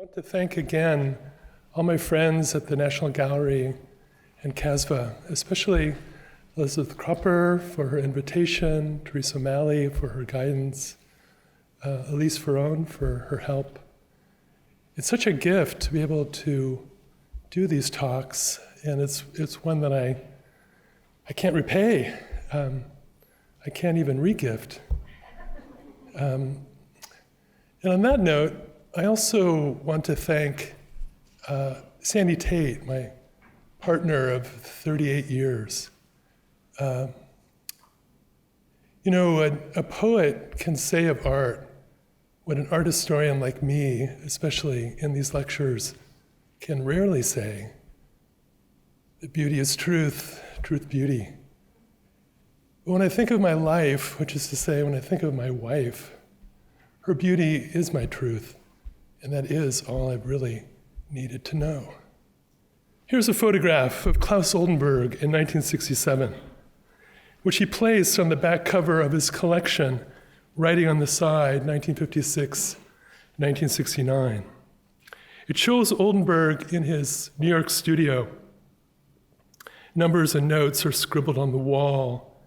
want to thank again all my friends at the National Gallery and CASVA, especially Elizabeth Cropper for her invitation, Teresa O'Malley for her guidance, Elise Ferron for her help. It's such a gift to be able to do these talks, and it's one that I can't repay. I can't even re-gift. And on that note, I also want to thank Sandy Tate, my partner of 38 years. A poet can say of art what an art historian like me, especially in these lectures, can rarely say. That beauty is truth, truth beauty. But when I think of my life, which is to say, when I think of my wife, her beauty is my truth, and that is all I've really needed to know. Here's a photograph of Claes Oldenburg in 1967, which he placed on the back cover of his collection, writing on the side, 1956, 1969. It shows Oldenburg in his New York studio. Numbers and notes are scribbled on the wall,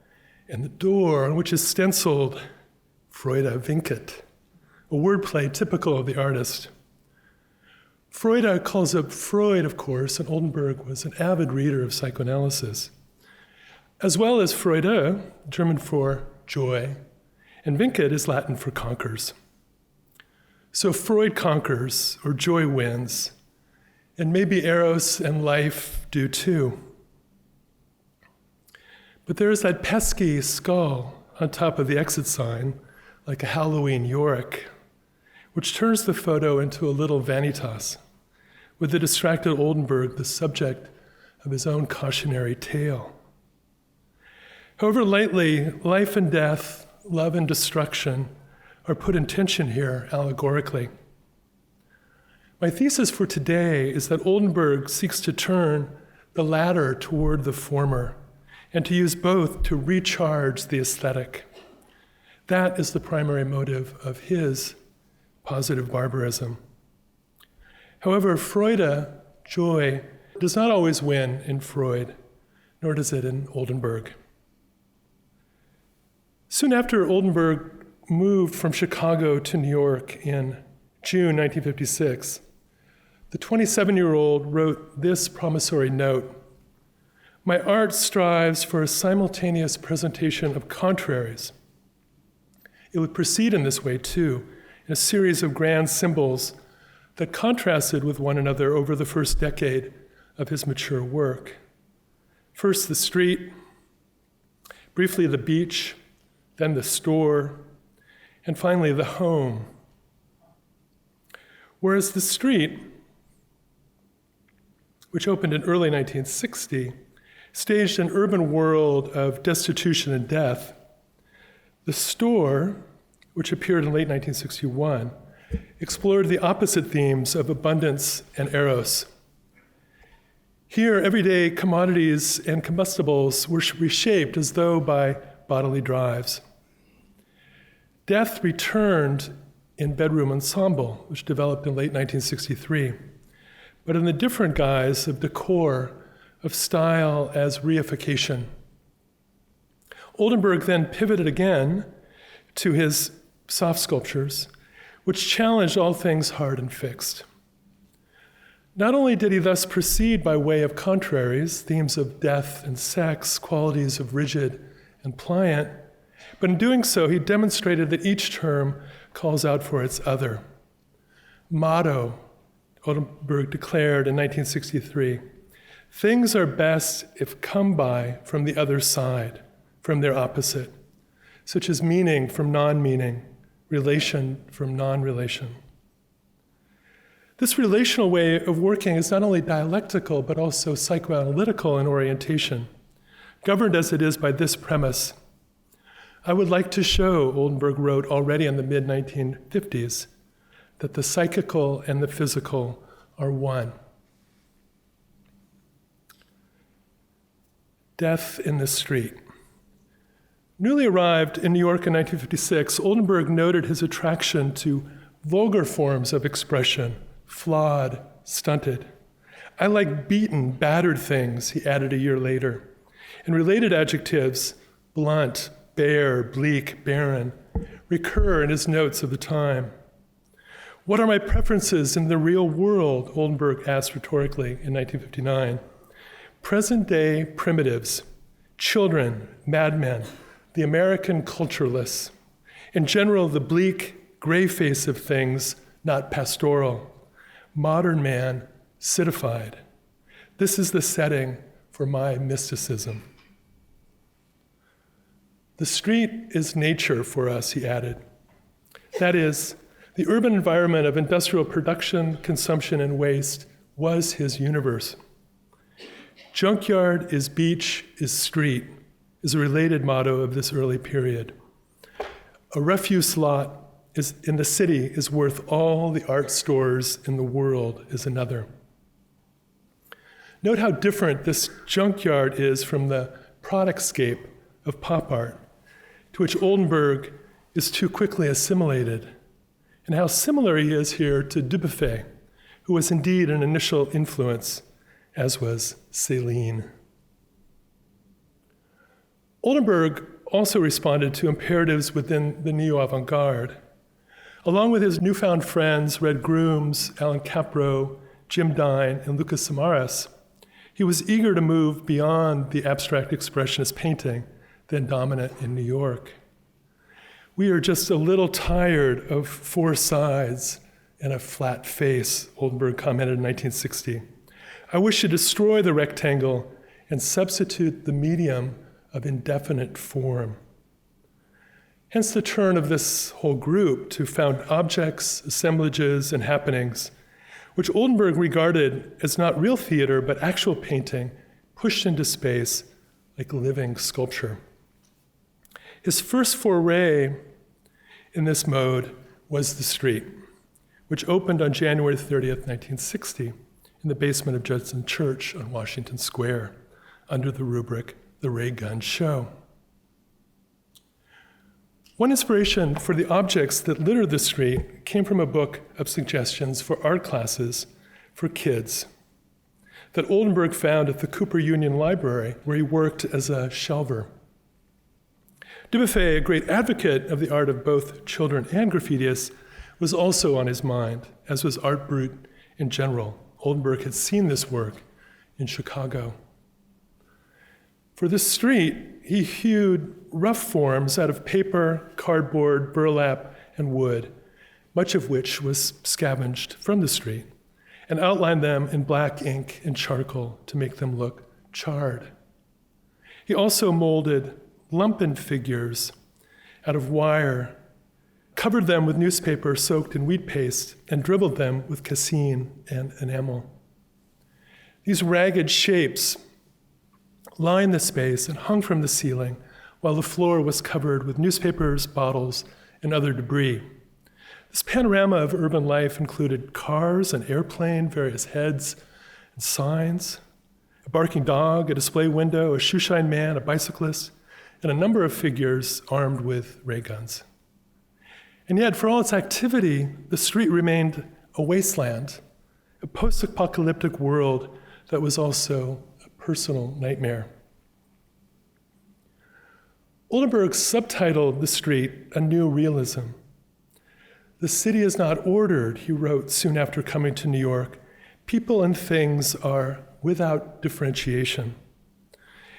and the door on which is stenciled Freude Vincit, a wordplay typical of the artist. Freude calls up Freud, of course, and Oldenburg was an avid reader of psychoanalysis, as well as Freude, German for joy, and Vincit is Latin for conquers. So Freud conquers, or joy wins, and maybe Eros and life do too. But there is that pesky skull on top of the exit sign, like a Halloween Yorick, which turns the photo into a little vanitas, with the distracted Oldenburg the subject of his own cautionary tale. However, lately, life and death, love and destruction are put in tension here allegorically. My thesis for today is that Oldenburg seeks to turn the latter toward the former and to use both to recharge the aesthetic. That is the primary motive of his positive barbarism. However, Freude, joy, does not always win in Freud, nor does it in Oldenburg. Soon after Oldenburg moved from Chicago to New York in June 1956, the 27-year-old wrote this promissory note: "My art strives for a simultaneous presentation of contraries. It would proceed in this way, too, in a series of grand symbols that contrasted with one another over the first decade of his mature work. First, the street, briefly the beach, then the store, and finally the home. Whereas the street, which opened in early 1960, staged an urban world of destitution and death, the store, which appeared in late 1961, explored the opposite themes of abundance and eros. Here, everyday commodities and combustibles were reshaped as though by bodily drives. Death returned in Bedroom Ensemble, which developed in late 1963, but in the different guise of decor, of style as reification. Oldenburg then pivoted again to his soft sculptures, which challenged all things hard and fixed. Not only did he thus proceed by way of contraries, themes of death and sex, qualities of rigid and pliant, but in doing so, he demonstrated that each term calls out for its other. Motto, Oldenburg declared in 1963, "Things are best if come by from the other side, from their opposite, such as meaning from non-meaning, relation from non-relation." This relational way of working is not only dialectical, but also psychoanalytical in orientation, governed as it is by this premise: I would like to show, Oldenburg wrote already in the mid-1950s, that the psychical and the physical are one. Death in the street. Newly arrived in New York in 1956, Oldenburg noted his attraction to vulgar forms of expression, flawed, stunted. I like beaten, battered things, he added a year later. And related adjectives, blunt, bare, bleak, barren, recur in his notes of the time. What are my preferences in the real world, Oldenburg asked rhetorically in 1959. Present-day primitives, children, madmen, the American culturalists, in general, the bleak, gray face of things, not pastoral, modern man, citified. This is the setting for my mysticism. The street is nature for us, he added. That is, the urban environment of industrial production, consumption, and waste was his universe. Junkyard is beach, is street, is a related motto of this early period. A refuse lot in the city is worth all the art stores in the world is another. Note how different this junkyard is from the productscape of pop art, to which Oldenburg is too quickly assimilated, and how similar he is here to Dubuffet, who was indeed an initial influence, as was Céline. Oldenburg also responded to imperatives within the neo-avant-garde. Along with his newfound friends, Red Grooms, Alan Capro, Jim Dine, and Lucas Samaras, he was eager to move beyond the abstract expressionist painting then dominant in New York. We are just a little tired of four sides and a flat face, Oldenburg commented in 1960. I wish to destroy the rectangle and substitute the medium of indefinite form. Hence the turn of this whole group to found objects, assemblages, and happenings, which Oldenburg regarded as not real theater, but actual painting pushed into space like living sculpture. His first foray in this mode was the street, which opened on January 30th, 1960, in the basement of Judson Church on Washington Square, under the rubric, The Ray Gun Show. One inspiration for the objects that litter the street came from a book of suggestions for art classes for kids that Oldenburg found at the Cooper Union Library, where he worked as a shelver. Dubuffet, a great advocate of the art of both children and graffitiists, was also on his mind, as was Art Brut in general. Oldenburg had seen this work in Chicago. For this street, he hewed rough forms out of paper, cardboard, burlap, and wood, much of which was scavenged from the street, and outlined them in black ink and charcoal to make them look charred. He also molded lumpen figures out of wire, covered them with newspaper soaked in wheat paste, and dribbled them with cassine and enamel. These ragged shapes lined the space and hung from the ceiling, while the floor was covered with newspapers, bottles, and other debris. This panorama of urban life included cars, an airplane, various heads and signs, a barking dog, a display window, a shoeshine man, a bicyclist, and a number of figures armed with ray guns. And yet, for all its activity, the street remained a wasteland, a post-apocalyptic world that was also a personal nightmare. Oldenburg subtitled the street A New Realism. The city is not ordered, he wrote soon after coming to New York. People and things are without differentiation.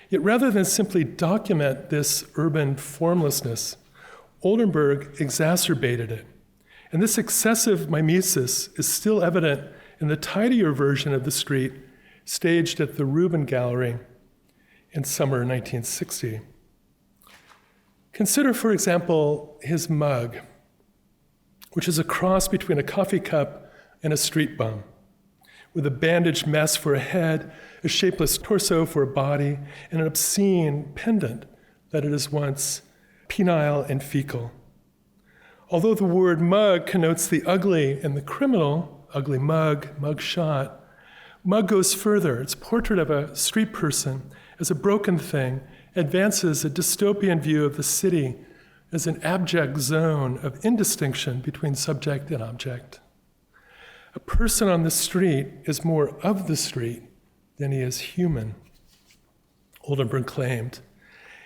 Yet rather than simply document this urban formlessness, Oldenburg exacerbated it. And this excessive mimesis is still evident in the tidier version of the street staged at the Rubin Gallery in summer 1960. Consider, for example, his mug, which is a cross between a coffee cup and a street bum, with a bandaged mess for a head, a shapeless torso for a body, and an obscene pendant that it is once penile and fecal. Although the word mug connotes the ugly and the criminal, ugly mug, mug shot, mug goes further. Its portrait of a street person as a broken thing advances a dystopian view of the city as an abject zone of indistinction between subject and object. A person on the street is more of the street than he is human, Oldenburg claimed.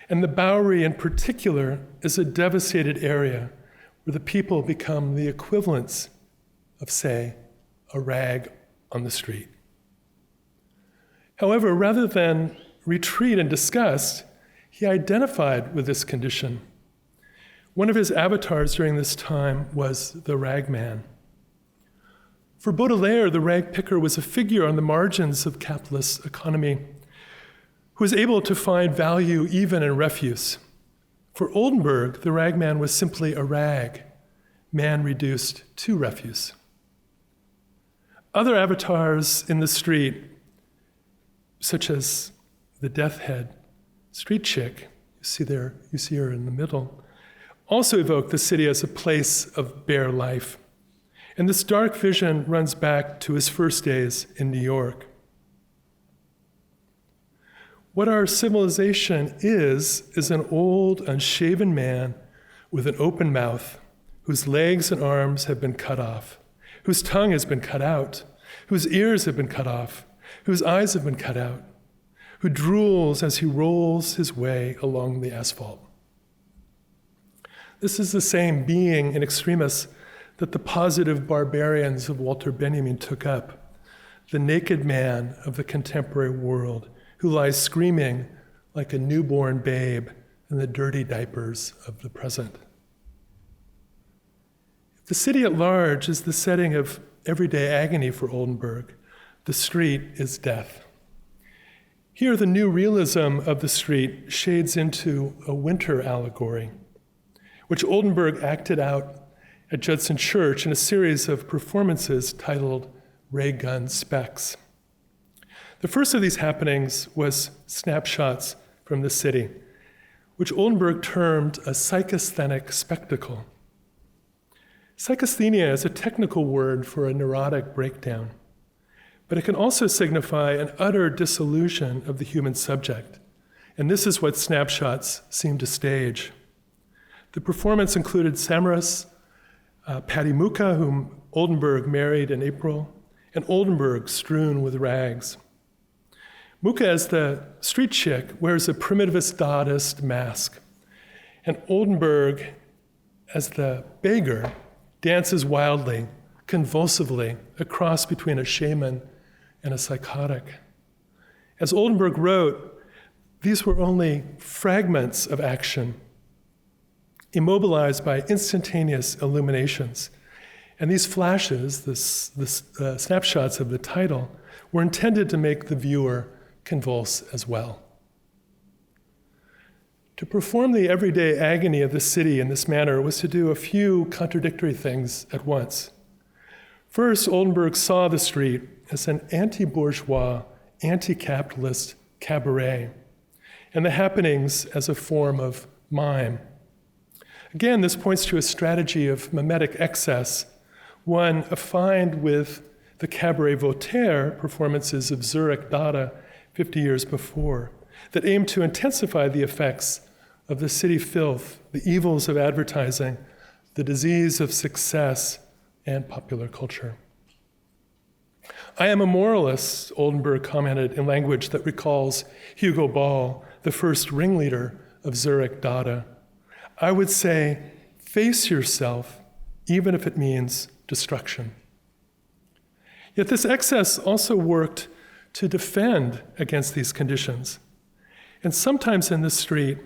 And the Bowery in particular is a devastated area where the people become the equivalents of, say, a rag on the street. However, rather than retreat in disgust, he identified with this condition. One of his avatars during this time was the ragman. For Baudelaire, the rag picker was a figure on the margins of capitalist economy who was able to find value even in refuse. For Oldenburg, the ragman was simply a rag, man reduced to refuse. Other avatars in the street, such as the death head street chick, you see her in the middle, also evoke the city as a place of bare life. And this dark vision runs back to his first days in New York. What our civilization is an old, unshaven man with an open mouth, whose legs and arms have been cut off, whose tongue has been cut out, whose ears have been cut off, whose eyes have been cut out, who drools as he rolls his way along the asphalt. This is the same being in extremis that the positive barbarians of Walter Benjamin took up, the naked man of the contemporary world who lies screaming like a newborn babe in the dirty diapers of the present. The city at large is the setting of everyday agony for Oldenburg. The street is death. Here, the new realism of the street shades into a winter allegory, which Oldenburg acted out at Judson Church in a series of performances titled Ray Gun Specs. The first of these happenings was Snapshots from the City, which Oldenburg termed a psychasthenic spectacle. Psychasthenia is a technical word for a neurotic breakdown, but it can also signify an utter dissolution of the human subject, and this is what Snapshots seem to stage. The performance included Samaras, Patty Muka, whom Oldenburg married in April, and Oldenburg strewn with rags. Muka, as the street chick, wears a primitivist Dadaist mask, and Oldenburg, as the beggar, dances wildly, convulsively, a cross between a shaman and a psychotic. As Oldenburg wrote, these were only fragments of action, immobilized by instantaneous illuminations. And these flashes, the snapshots of the title, were intended to make the viewer convulse as well. To perform the everyday agony of the city in this manner was to do a few contradictory things at once. First, Oldenburg saw the street as an anti-bourgeois, anti-capitalist cabaret, and the happenings as a form of mime. Again, this points to a strategy of mimetic excess, one affined with the Cabaret Voltaire performances of Zurich Dada 50 years before, that aimed to intensify the effects of the city filth, the evils of advertising, the disease of success, and popular culture. I am a moralist, Oldenburg commented in language that recalls Hugo Ball, the first ringleader of Zurich Dada. I would say, face yourself, even if it means destruction. Yet this excess also worked to defend against these conditions. And sometimes in the street,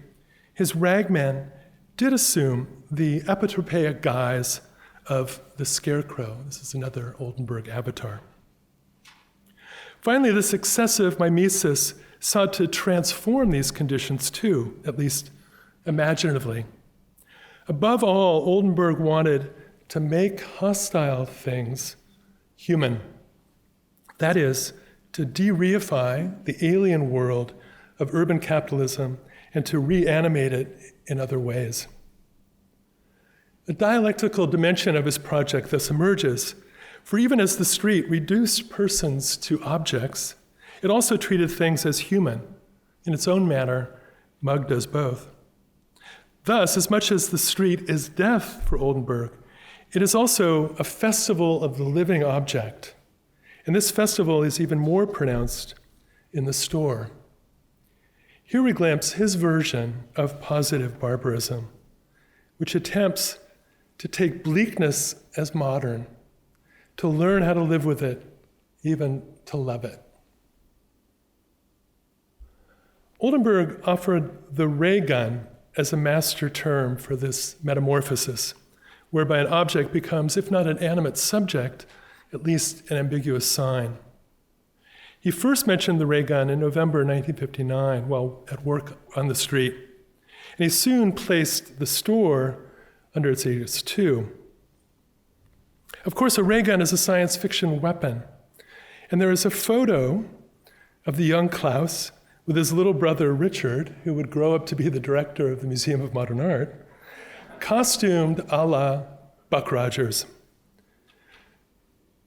his ragman did assume the apotropaic guise of the scarecrow. This is another Oldenburg avatar. Finally, this excessive mimesis sought to transform these conditions too, at least imaginatively. Above all, Oldenburg wanted to make hostile things human. That is, to de-reify the alien world of urban capitalism and to reanimate it in other ways. The dialectical dimension of his project thus emerges, for even as the street reduced persons to objects, it also treated things as human. In its own manner, Mugg does both. Thus, as much as the street is death for Oldenburg, It is also a festival of the living object. And this festival is even more pronounced in the store. Here we glimpse his version of positive barbarism, which attempts to take bleakness as modern, to learn how to live with it, even to love it. Oldenburg offered the ray gun as a master term for this metamorphosis, whereby an object becomes, if not an animate subject, at least an ambiguous sign. He first mentioned the ray gun in November 1959 while at work on the street, and he soon placed the store under its aegis too. Of course, a ray gun is a science fiction weapon, and there is a photo of the young Klaus with his little brother Richard, who would grow up to be the director of the Museum of Modern Art, costumed a la Buck Rogers.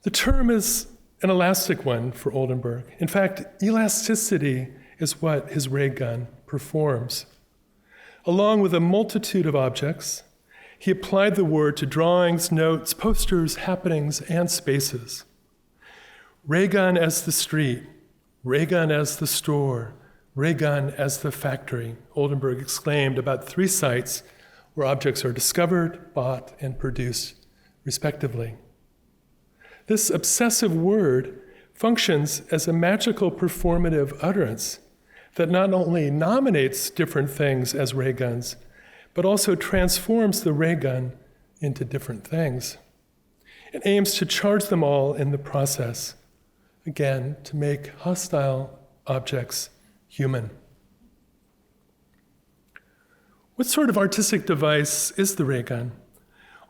The term is an elastic one for Oldenburg. In fact, elasticity is what his ray gun performs. Along with a multitude of objects, he applied the word to drawings, notes, posters, happenings, and spaces. Ray gun as the street, ray gun as the store, ray gun as the factory, Oldenburg exclaimed about 3 sites where objects are discovered, bought, and produced, respectively. This obsessive word functions as a magical performative utterance that not only nominates different things as ray guns, but also transforms the ray gun into different things. It aims to charge them all in the process, again, to make hostile objects human. What sort of artistic device is the ray gun?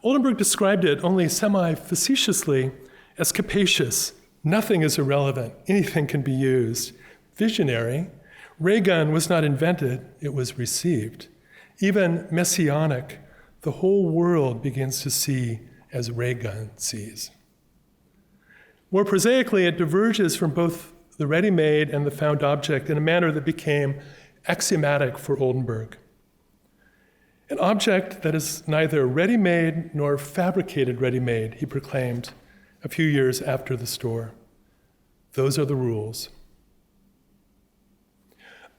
Oldenburg described it only semi-facetiously as capacious. Nothing is irrelevant. Anything can be used. Visionary. Ray gun was not invented, it was received. Even messianic. The whole world begins to see as ray gun sees. More prosaically, it diverges from both the ready-made and the found object in a manner that became axiomatic for Oldenburg. An object that is neither ready-made nor fabricated ready-made, he proclaimed a few years after the store. Those are the rules.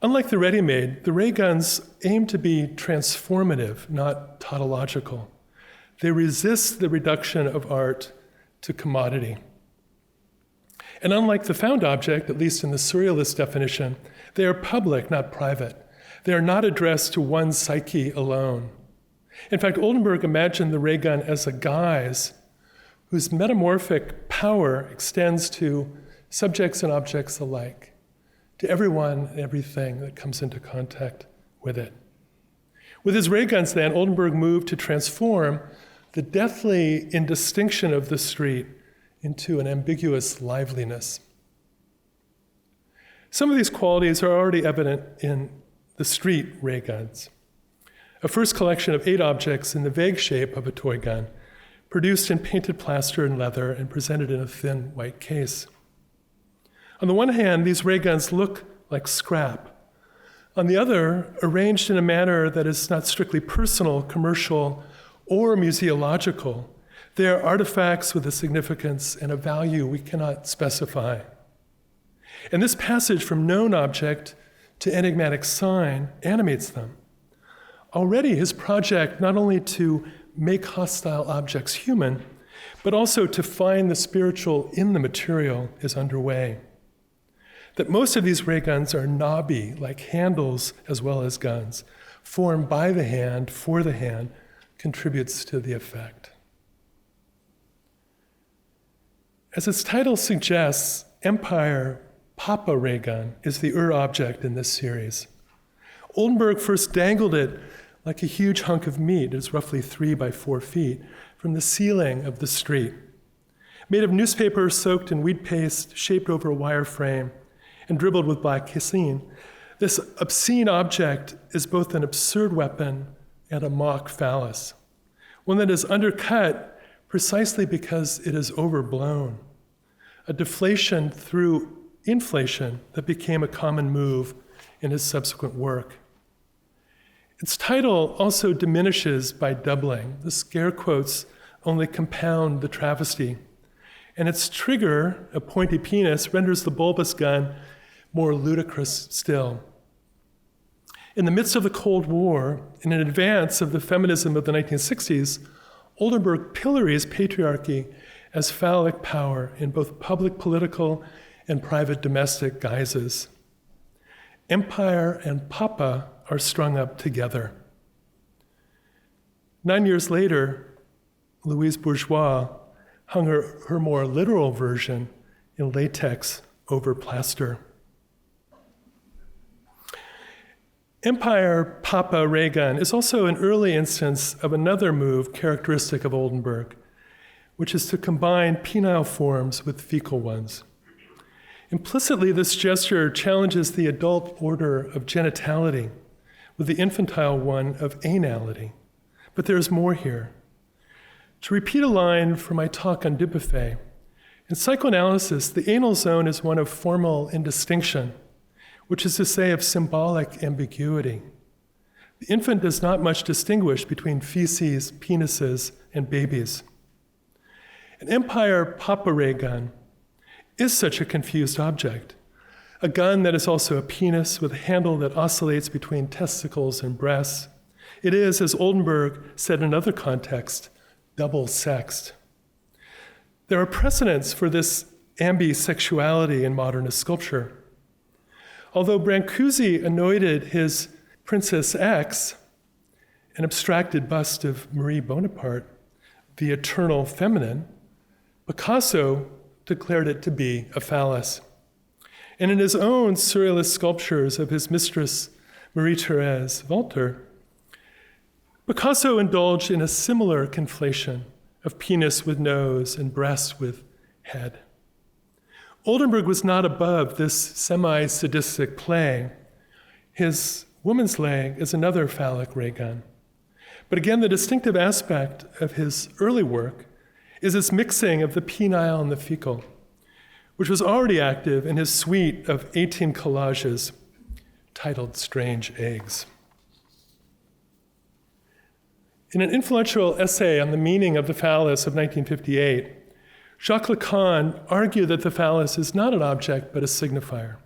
Unlike the ready-made, the ray guns aim to be transformative, not tautological. They resist the reduction of art to commodity. And unlike the found object, at least in the surrealist definition, they are public, not private. They are not addressed to one psyche alone. In fact, Oldenburg imagined the ray gun as a guise whose metamorphic power extends to subjects and objects alike, to everyone and everything that comes into contact with it. With his ray guns, then, Oldenburg moved to transform the deathly indistinction of the street into an ambiguous liveliness. Some of these qualities are already evident in the street ray guns, a first collection of 8 objects in the vague shape of a toy gun, produced in painted plaster and leather and presented in a thin white case. On the one hand, these ray guns look like scrap. On the other, arranged in a manner that is not strictly personal, commercial, or museological, they are artifacts with a significance and a value we cannot specify. And this passage from known object to enigmatic sign animates them. Already his project not only to make hostile objects human, but also to find the spiritual in the material is underway. That most of these ray guns are knobby, like handles as well as guns, formed by the hand, for the hand, contributes to the effect. As its title suggests, Empire Papa ray gun is the object in this series. Oldenburg first dangled it like a huge hunk of meat, it is roughly 3 by 4 feet, from the ceiling of the street. Made of newspaper soaked in wheat paste, shaped over a wire frame, and dribbled with black casein, this obscene object is both an absurd weapon and a mock phallus, one that is undercut precisely because it is overblown, a deflation through inflation that became a common move in his subsequent work. Its title also diminishes by doubling. The scare quotes only compound the travesty. And its trigger, a pointy penis, renders the bulbous gun more ludicrous still. In the midst of the Cold War, in advance of the feminism of the 1960s, Oldenburg pillories patriarchy as phallic power in both public political and private domestic guises. Empire and Papa are strung up together. 9 years later, Louise Bourgeois hung her more literal version in latex over plaster. Empire Papa ray gun is also an early instance of another move characteristic of Oldenburg, which is to combine penile forms with fecal ones. Implicitly, this gesture challenges the adult order of genitality with the infantile one of anality. But there's more here. To repeat a line from my talk on Dubuffet, in psychoanalysis, the anal zone is one of formal indistinction, which is to say of symbolic ambiguity. The infant does not much distinguish between feces, penises, and babies. An Empire Papa ray gun is such a confused object, a gun that is also a penis with a handle that oscillates between testicles and breasts. It is, as Oldenburg said in another context, double-sexed. There are precedents for this ambisexuality in modernist sculpture. Although Brancusi anointed his Princess X, an abstracted bust of Marie Bonaparte, the eternal feminine, Picasso declared it to be a phallus. And in his own surrealist sculptures of his mistress, Marie-Thérèse Walter, Picasso indulged in a similar conflation of penis with nose and breast with head. Oldenburg was not above this semi-sadistic play. His woman's leg is another phallic ray gun. But again, the distinctive aspect of his early work is its mixing of the penile and the fecal, which was already active in his suite of 18 collages titled Strange Eggs. In an influential essay on the meaning of the phallus of 1958, Jacques Lacan argued that the phallus is not an object, but a signifier.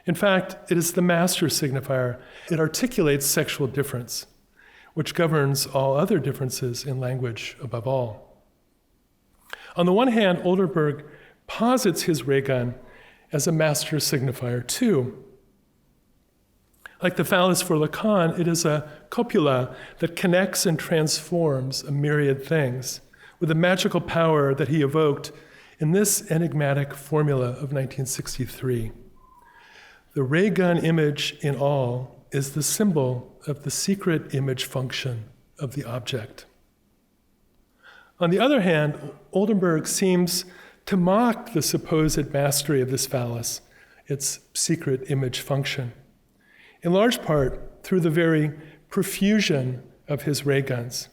In fact, it is the master signifier. It articulates sexual difference, which governs all other differences in language above all. On the one hand, Oldenburg posits his ray gun as a master signifier too. Like the phallus for Lacan, it is a copula that connects and transforms a myriad things with the magical power that he evoked in this enigmatic formula of 1963. The ray gun image in all is the symbol of the secret image function of the object. On the other hand, Oldenburg seems to mock the supposed mastery of this phallus, its secret image function, in large part through the very profusion of his ray guns.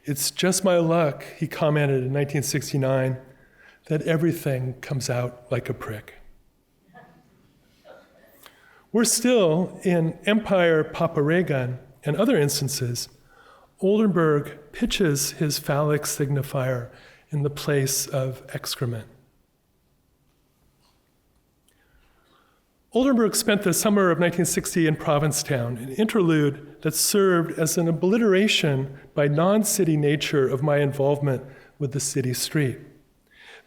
It's just my luck, he commented in 1969, that everything comes out like a prick. We're still in Empire Papa ray gun and other instances. Oldenburg pitches his phallic signifier in the place of excrement. Oldenburg spent the summer of 1960 in Provincetown, an interlude that served as an obliteration by non-city nature of my involvement with the city street.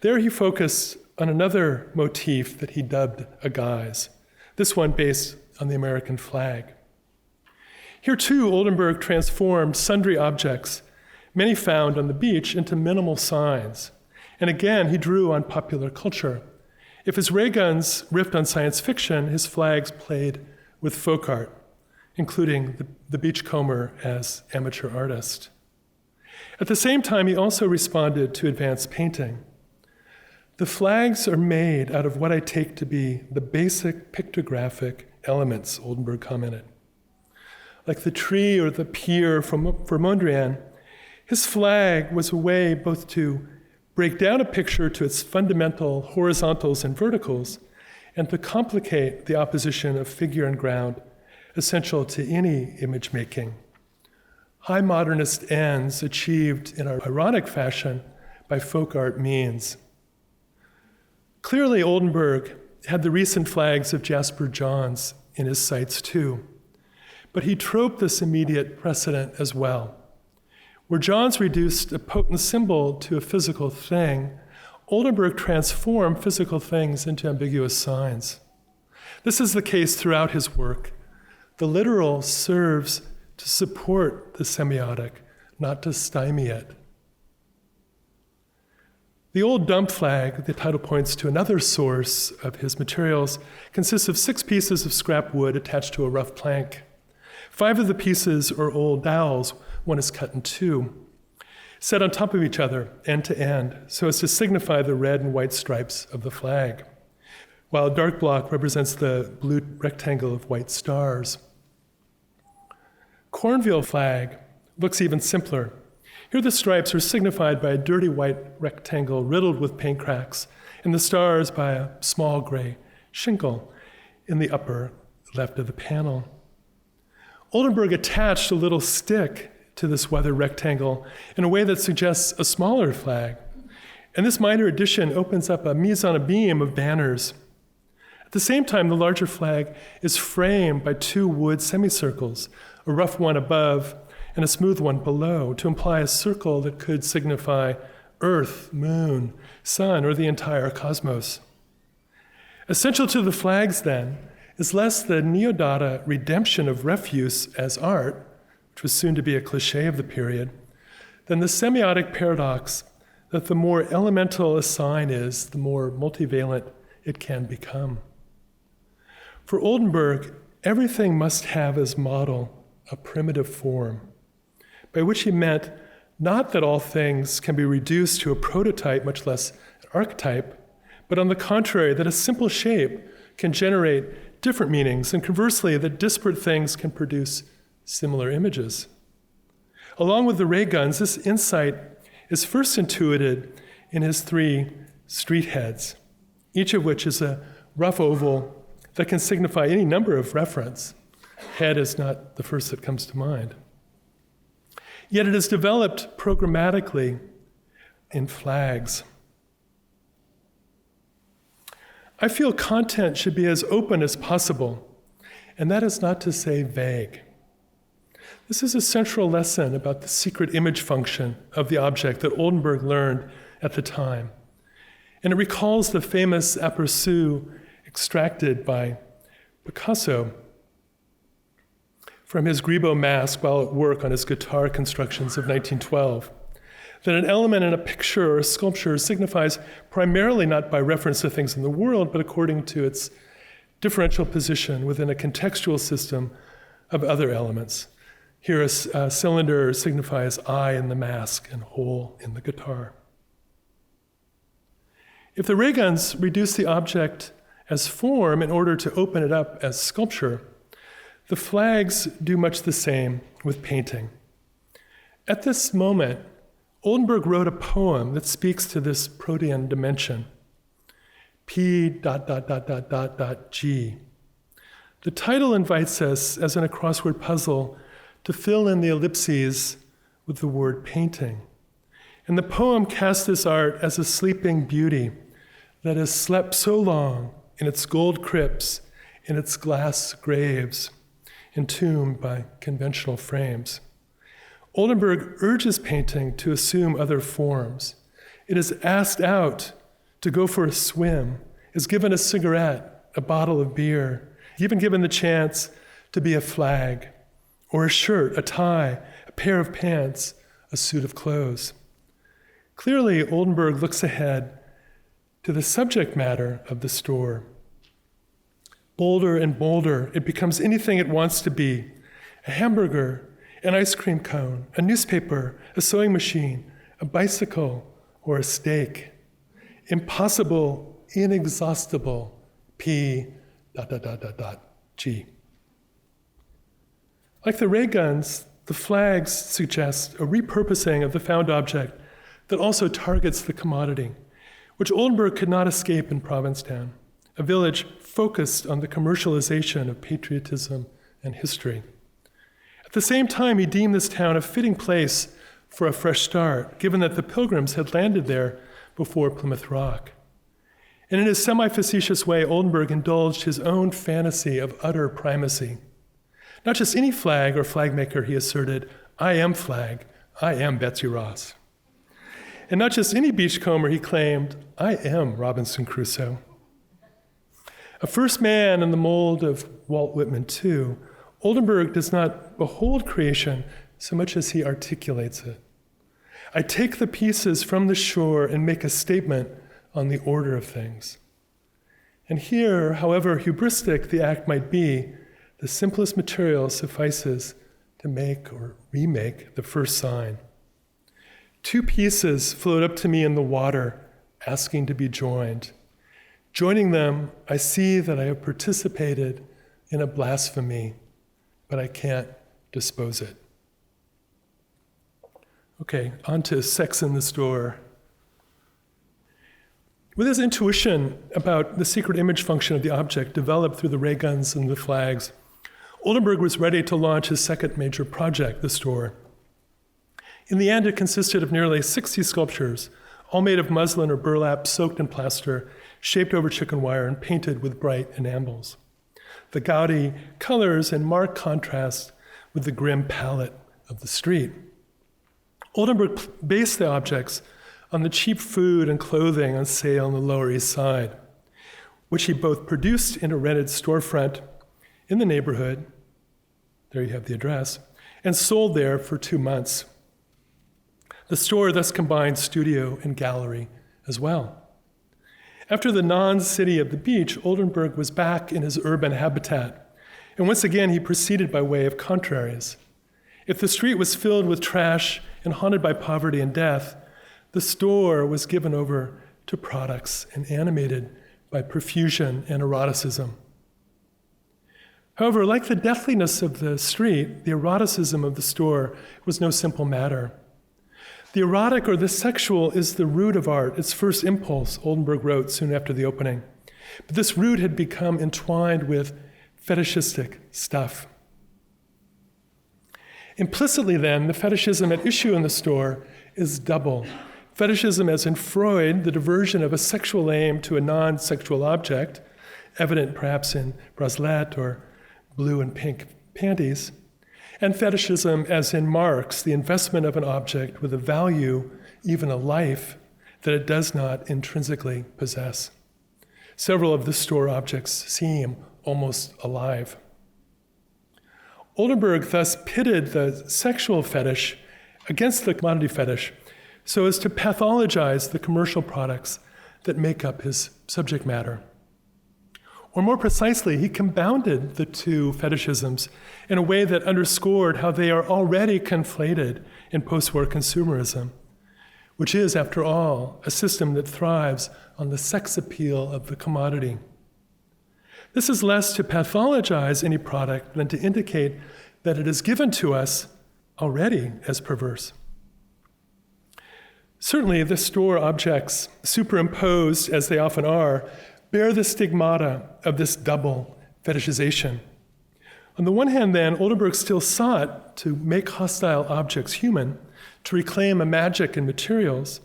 There he focused on another motif that he dubbed a guise, this one based on the American flag. Here too, Oldenburg transformed sundry objects, many found on the beach, into minimal signs. And again, he drew on popular culture. If his ray guns riffed on science fiction, his flags played with folk art, including the beachcomber as amateur artist. At the same time, he also responded to advanced painting. The flags are made out of what I take to be the basic pictographic elements, Oldenburg commented. Like the tree or the pier for Mondrian, his flag was a way both to break down a picture to its fundamental horizontals and verticals, and to complicate the opposition of figure and ground essential to any image making. high modernist ends achieved in an ironic fashion by folk art means. Clearly, Oldenburg had the recent flags of Jasper Johns in his sights too, but he troped this immediate precedent as well. Where Johns reduced a potent symbol to a physical thing, Oldenburg transformed physical things into ambiguous signs. This is the case throughout his work. The literal serves to support the semiotic, not to stymie it. The old dump flag, the title points to another source of his materials, consists of 6 pieces of scrap wood attached to a rough plank. 5 of the pieces are old dowels, one is cut in 2, set on top of each other, end to end, so as to signify the red and white stripes of the flag, while a dark block represents the blue rectangle of white stars. Cornville flag looks even simpler. Here the stripes are signified by a dirty white rectangle riddled with paint cracks, and the stars by a small gray shingle in the upper left of the panel. Oldenburg attached a little stick to this weathered rectangle in a way that suggests a smaller flag, and this minor addition opens up a mise en abîme of banners. At the same time, the larger flag is framed by 2 wood semicircles, a rough one above and a smooth one below, to imply a circle that could signify Earth, Moon, Sun, or the entire cosmos. Essential to the flags, then, is less the neo-Dada redemption of refuse as art, which was soon to be a cliché of the period, than the semiotic paradox that the more elemental a sign is, the more multivalent it can become. For Oldenburg, everything must have as model a primitive form, by which he meant not that all things can be reduced to a prototype, much less an archetype, but on the contrary, that a simple shape can generate different meanings, and conversely, that disparate things can produce similar images. Along with the ray guns, this insight is first intuited in his 3 street heads, each of which is a rough oval that can signify any number of reference. Head is not the first that comes to mind. Yet it is developed programmatically in flags. I feel content should be as open as possible, and that is not to say vague. This is a central lesson about the secret image function of the object that Oldenburg learned at the time. And it recalls the famous aperçu extracted by Picasso from his Gribeau mask while at work on his guitar constructions of 1912, that an element in a picture or a sculpture signifies primarily not by reference to things in the world, but according to its differential position within a contextual system of other elements. Here a cylinder signifies eye in the mask and hole in the guitar. If the ray guns reduce the object as form in order to open it up as sculpture, the flags do much the same with painting. At this moment, Oldenburg wrote a poem that speaks to this protean dimension, P ... G. The title invites us, as in a crossword puzzle, to fill in the ellipses with the word painting. And the poem casts this art as a sleeping beauty that has slept so long in its gold crypts, in its glass graves, entombed by conventional frames. Oldenburg urges painting to assume other forms. It is asked out to go for a swim, is given a cigarette, a bottle of beer, even given the chance to be a flag, or a shirt, a tie, a pair of pants, a suit of clothes. Clearly, Oldenburg looks ahead to the subject matter of the store. Bolder and bolder, it becomes anything it wants to be: a hamburger, an ice cream cone, a newspaper, a sewing machine, a bicycle, or a steak. Impossible, inexhaustible, P ... G. Like the ray guns, the flags suggest a repurposing of the found object that also targets the commodity, which Oldenburg could not escape in Provincetown, a village focused on the commercialization of patriotism and history. At the same time, he deemed this town a fitting place for a fresh start, given that the Pilgrims had landed there before Plymouth Rock. And in his semi-facetious way, Oldenburg indulged his own fantasy of utter primacy. Not just any flag or flag maker, he asserted, I am flag, I am Betsy Ross. And not just any beachcomber, he claimed, I am Robinson Crusoe. A first man in the mold of Walt Whitman, too, Oldenburg does not behold creation so much as he articulates it. I take the pieces from the shore and make a statement on the order of things. And here, however hubristic the act might be, the simplest material suffices to make or remake the first sign. Two pieces float up to me in the water, asking to be joined. Joining them, I see that I have participated in a blasphemy, but I can't dispose it. Okay, on to sex in the store. With his intuition about the secret image function of the object developed through the ray guns and the flags, Oldenburg was ready to launch his second major project, the store. In the end, it consisted of nearly 60 sculptures, all made of muslin or burlap soaked in plaster, shaped over chicken wire, and painted with bright enamels. The gaudy colors in marked contrast with the grim palette of the street. Oldenburg based the objects on the cheap food and clothing on sale on the Lower East Side, which he both produced in a rented storefront in the neighborhood, there you have the address, and sold there for 2 months. The store thus combined studio and gallery as well. After the non-city of the beach, Oldenburg was back in his urban habitat, and once again he proceeded by way of contraries. If the street was filled with trash and haunted by poverty and death, the store was given over to products and animated by profusion and eroticism. However, like the deathliness of the street, the eroticism of the store was no simple matter. The erotic or the sexual is the root of art, its first impulse, Oldenburg wrote soon after the opening. But this root had become entwined with fetishistic stuff. Implicitly then, the fetishism at issue in the store is double. Fetishism as in Freud, the diversion of a sexual aim to a non-sexual object, evident perhaps in bracelet or blue and pink panties, and fetishism as in Marx, the investment of an object with a value, even a life, that it does not intrinsically possess. Several of the store objects seem almost alive. Oldenburg thus pitted the sexual fetish against the commodity fetish so as to pathologize the commercial products that make up his subject matter. Or more precisely, he compounded the two fetishisms in a way that underscored how they are already conflated in post-war consumerism, which is, after all, a system that thrives on the sex appeal of the commodity. This is less to pathologize any product than to indicate that it is given to us already as perverse. Certainly, the store objects, superimposed as they often are, bear the stigmata of this double fetishization. On the one hand, then, Oldenburg still sought to make hostile objects human, to reclaim a magic in materials.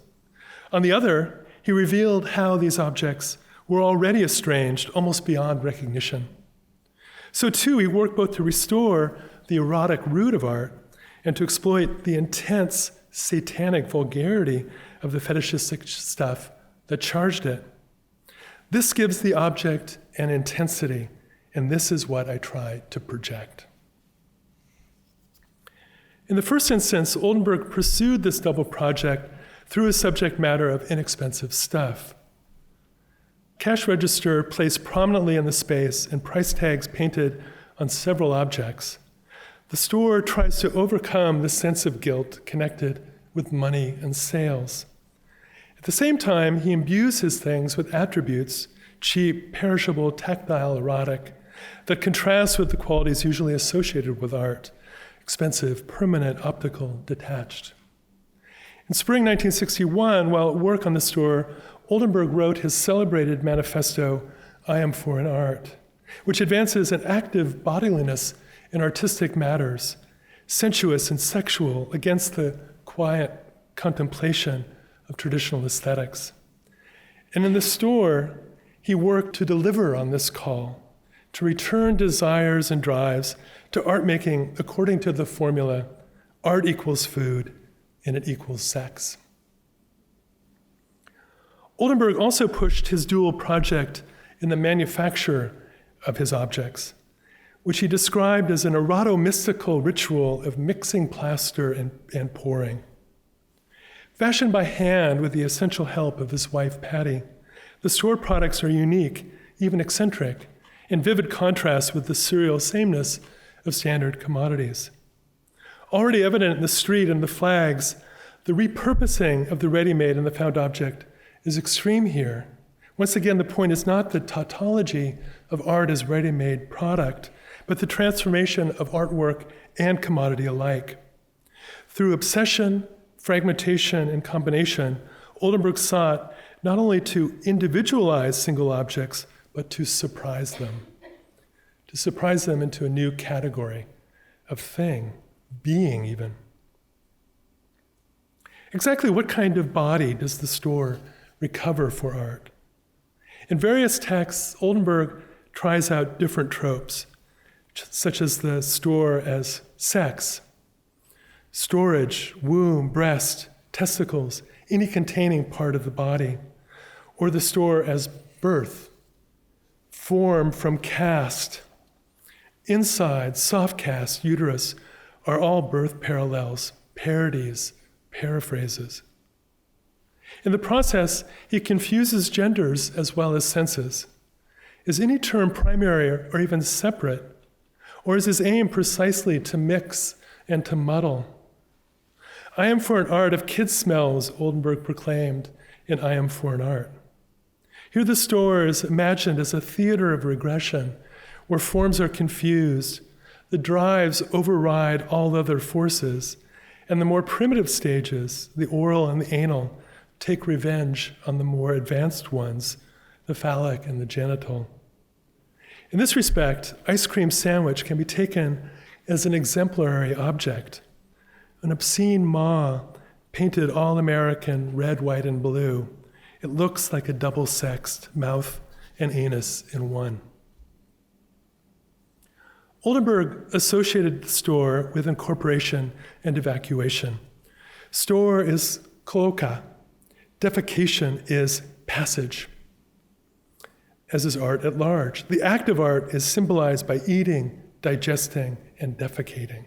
On the other, he revealed how these objects were already estranged, almost beyond recognition. So too, he worked both to restore the erotic root of art and to exploit the intense satanic vulgarity of the fetishistic stuff that charged it. This gives the object an intensity, and this is what I try to project. In the first instance, Oldenburg pursued this double project through a subject matter of inexpensive stuff. Cash register placed prominently in the space and price tags painted on several objects. The store tries to overcome the sense of guilt connected with money and sales. At the same time, he imbues his things with attributes, cheap, perishable, tactile, erotic, that contrast with the qualities usually associated with art, expensive, permanent, optical, detached. In spring 1961, while at work on the store, Oldenburg wrote his celebrated manifesto, I Am for an Art, which advances an active bodiliness in artistic matters, sensuous and sexual against the quiet contemplation of traditional aesthetics. And in the store, he worked to deliver on this call, to return desires and drives to art making according to the formula, art equals food and it equals sex. Oldenburg also pushed his dual project in the manufacture of his objects, which he described as an erotomystical ritual of mixing plaster and pouring. Fashioned by hand with the essential help of his wife, Patty, the store products are unique, even eccentric, in vivid contrast with the serial sameness of standard commodities. Already evident in the street and the flags, the repurposing of the ready-made and the found object is extreme here. Once again, the point is not the tautology of art as ready-made product, but the transformation of artwork and commodity alike. Through obsession, fragmentation, and combination, Oldenburg sought not only to individualize single objects, but to surprise them into a new category of thing, being even. Exactly what kind of body does the store recover for art? In various texts, Oldenburg tries out different tropes, such as the store as sex, storage, womb, breast, testicles, any containing part of the body, or the store as birth, form from cast, inside, soft cast, uterus, are all birth parallels, parodies, paraphrases. In the process, he confuses genders as well as senses. Is any term primary or even separate? Or is his aim precisely to mix and to muddle? I am for an art of kid smells, Oldenburg proclaimed in I Am for an Art. Here the store is imagined as a theater of regression, where forms are confused, the drives override all other forces, and the more primitive stages, the oral and the anal, take revenge on the more advanced ones, the phallic and the genital. In this respect, ice cream sandwich can be taken as an exemplary object. An obscene maw painted all-American red, white, and blue. It looks like a double-sexed mouth and anus in one. Oldenburg associated the store with incorporation and evacuation. Store is cloaca. Defecation is passage, as is art at large. The act of art is symbolized by eating, digesting, and defecating.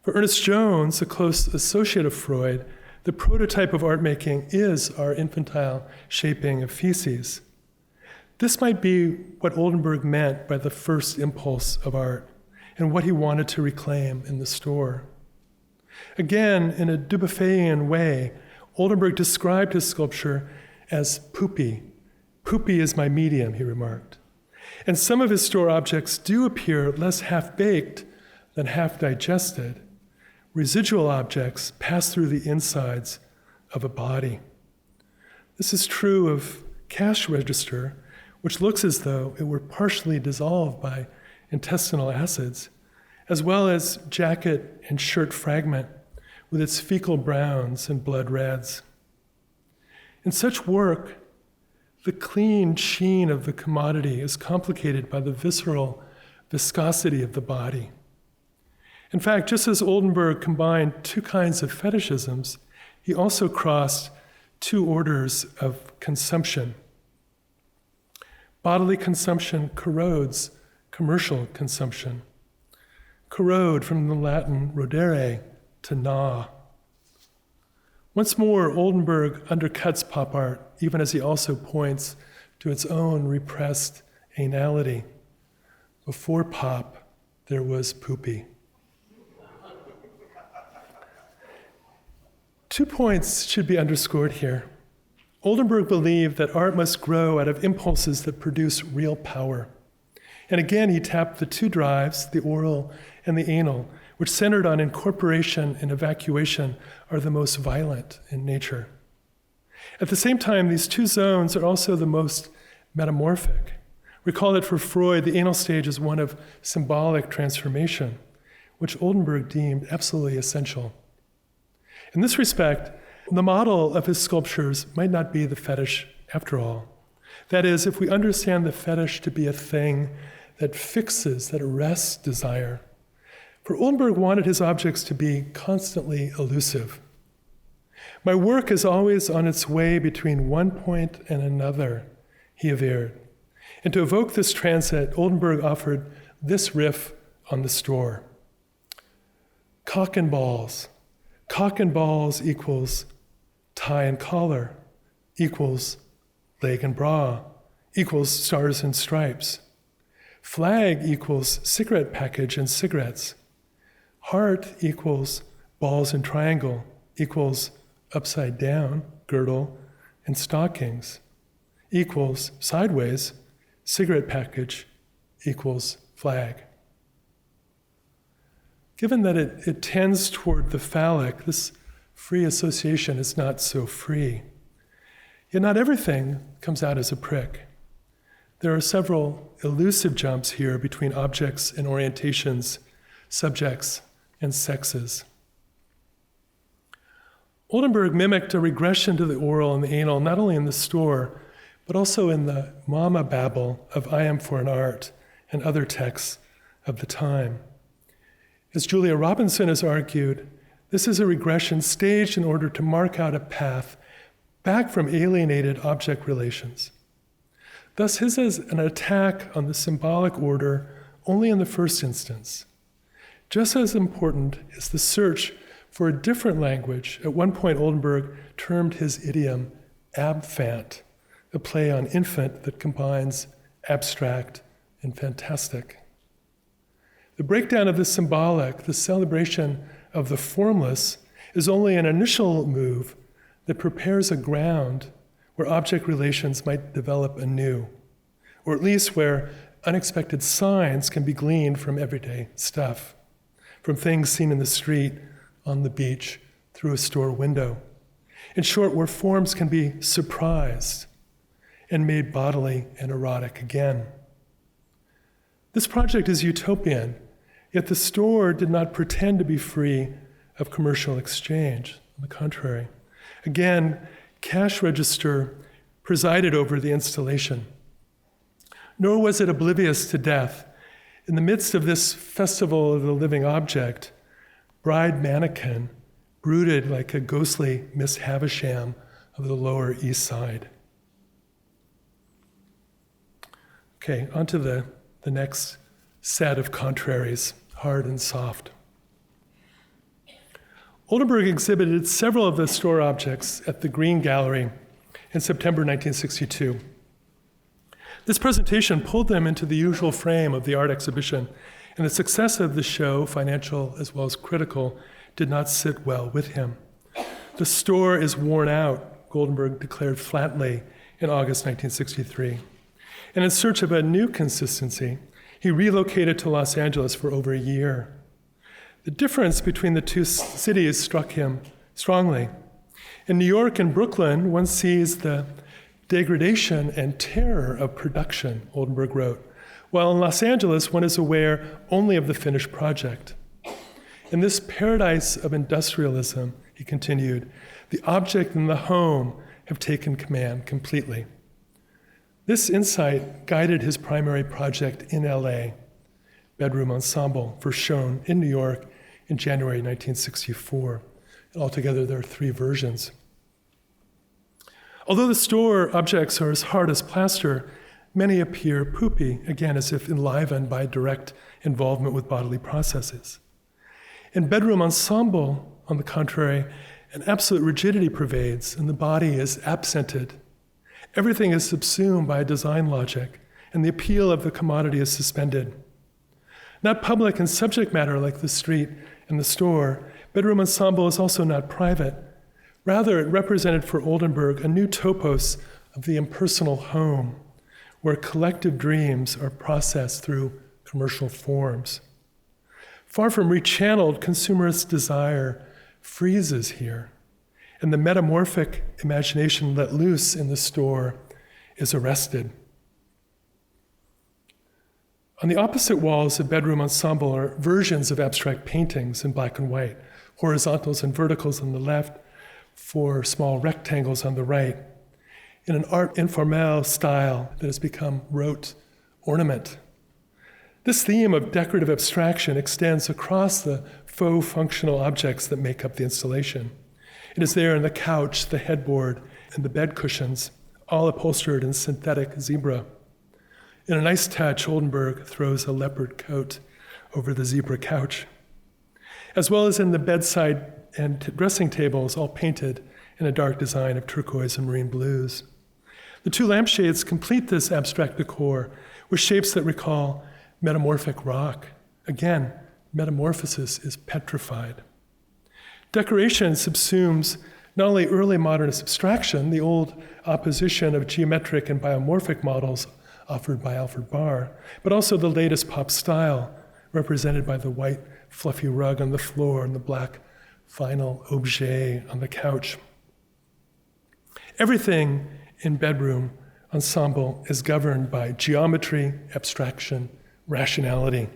For Ernest Jones, a close associate of Freud, the prototype of art making is our infantile shaping of feces. This might be what Oldenburg meant by the first impulse of art and what he wanted to reclaim in the store. Again, in a Dubuffetian way, Oldenburg described his sculpture as poopy. Poopy is my medium, he remarked. And some of his store objects do appear less half-baked than half-digested. Residual objects pass through the insides of a body. This is true of cash register, which looks as though it were partially dissolved by intestinal acids, as well as jacket and shirt fragment with its fecal browns and blood reds. In such work, the clean sheen of the commodity is complicated by the visceral viscosity of the body. In fact, just as Oldenburg combined two kinds of fetishisms, he also crossed two orders of consumption. Bodily consumption corrodes commercial consumption. Corrode from the Latin rodere, to gnaw. Once more, Oldenburg undercuts pop art, even as he also points to its own repressed anality. Before pop, there was poopy. 2 points should be underscored here. Oldenburg believed that art must grow out of impulses that produce real power. And again, he tapped the two drives, the oral and the anal, which centered on incorporation and evacuation, are the most violent in nature. At the same time, these two zones are also the most metamorphic. Recall that for Freud, the anal stage is one of symbolic transformation, which Oldenburg deemed absolutely essential. In this respect, the model of his sculptures might not be the fetish after all. That is, if we understand the fetish to be a thing that fixes, that arrests desire. For Oldenburg wanted his objects to be constantly elusive. My work is always on its way between one point and another, he averred. And to evoke this transit, Oldenburg offered this riff on the store. Cock and balls. Cock and balls equals tie and collar, equals leg and bra, equals stars and stripes. Flag equals cigarette package and cigarettes. Heart equals balls and triangle, equals upside down, girdle, and stockings, equals sideways, cigarette package, equals flag. Given that it tends toward the phallic, this free association is not so free. Yet not everything comes out as a prick. There are several elusive jumps here between objects and orientations, subjects and sexes. Oldenburg mimicked a regression to the oral and the anal, not only in the store, but also in the mama babble of I Am for an Art and other texts of the time. As Julia Robinson has argued, this is a regression staged in order to mark out a path back from alienated object relations. Thus, his is an attack on the symbolic order only in the first instance. Just as important is the search for a different language. At one point, Oldenburg termed his idiom abfant, a play on infant that combines abstract and fantastic. The breakdown of the symbolic, the celebration of the formless, is only an initial move that prepares a ground where object relations might develop anew, or at least where unexpected signs can be gleaned from everyday stuff, from things seen in the street, on the beach, through a store window. In short, where forms can be surprised and made bodily and erotic again. This project is utopian, yet the store did not pretend to be free of commercial exchange. On the contrary. Again, cash register presided over the installation. Nor was it oblivious to death. In the midst of this festival of the living object, bride mannequin brooded like a ghostly Miss Havisham of the Lower East Side. Okay, on to the next set of contraries, hard and soft. Oldenburg exhibited several of the store objects at the Green Gallery in September 1962. This presentation pulled them into the usual frame of the art exhibition, and the success of the show, financial as well as critical, did not sit well with him. The store is worn out, Oldenburg declared flatly in August 1963. And in search of a new consistency, he relocated to Los Angeles for over a year. The difference between the two cities struck him strongly. In New York and Brooklyn, one sees the degradation and terror of production, Oldenburg wrote, while in Los Angeles, one is aware only of the finished project. In this paradise of industrialism, he continued, the object and the home have taken command completely. This insight guided his primary project in LA, Bedroom Ensemble, first shown in New York in January 1964. And altogether, there are 3 versions. Although the store objects are as hard as plaster, many appear poopy, again, as if enlivened by direct involvement with bodily processes. In Bedroom Ensemble, on the contrary, an absolute rigidity pervades, and the body is absented. Everything is subsumed by design logic, and the appeal of the commodity is suspended. Not public in subject matter like the street and the store, Bedroom Ensemble is also not private. Rather, it represented for Oldenburg a new topos of the impersonal home, where collective dreams are processed through commercial forms. Far from rechanneled, consumerist desire freezes here, and the metamorphic imagination let loose in the store is arrested. On the opposite walls of bedroom ensemble are versions of abstract paintings in black and white, horizontals and verticals on the left, 4 small rectangles on the right, in an art informel style that has become rote ornament. This theme of decorative abstraction extends across the faux functional objects that make up the installation. It is there in the couch, the headboard, and the bed cushions, all upholstered in synthetic zebra. In a nice touch, Oldenburg throws a leopard coat over the zebra couch, as well as in the bedside and dressing tables, all painted in a dark design of turquoise and marine blues. The 2 lampshades complete this abstract decor with shapes that recall metamorphic rock. Again, metamorphosis is petrified. Decoration subsumes not only early modernist abstraction, the old opposition of geometric and biomorphic models offered by Alfred Barr, but also the latest pop style, represented by the white fluffy rug on the floor and the black vinyl objet on the couch. Everything in bedroom ensemble is governed by geometry, abstraction, rationality,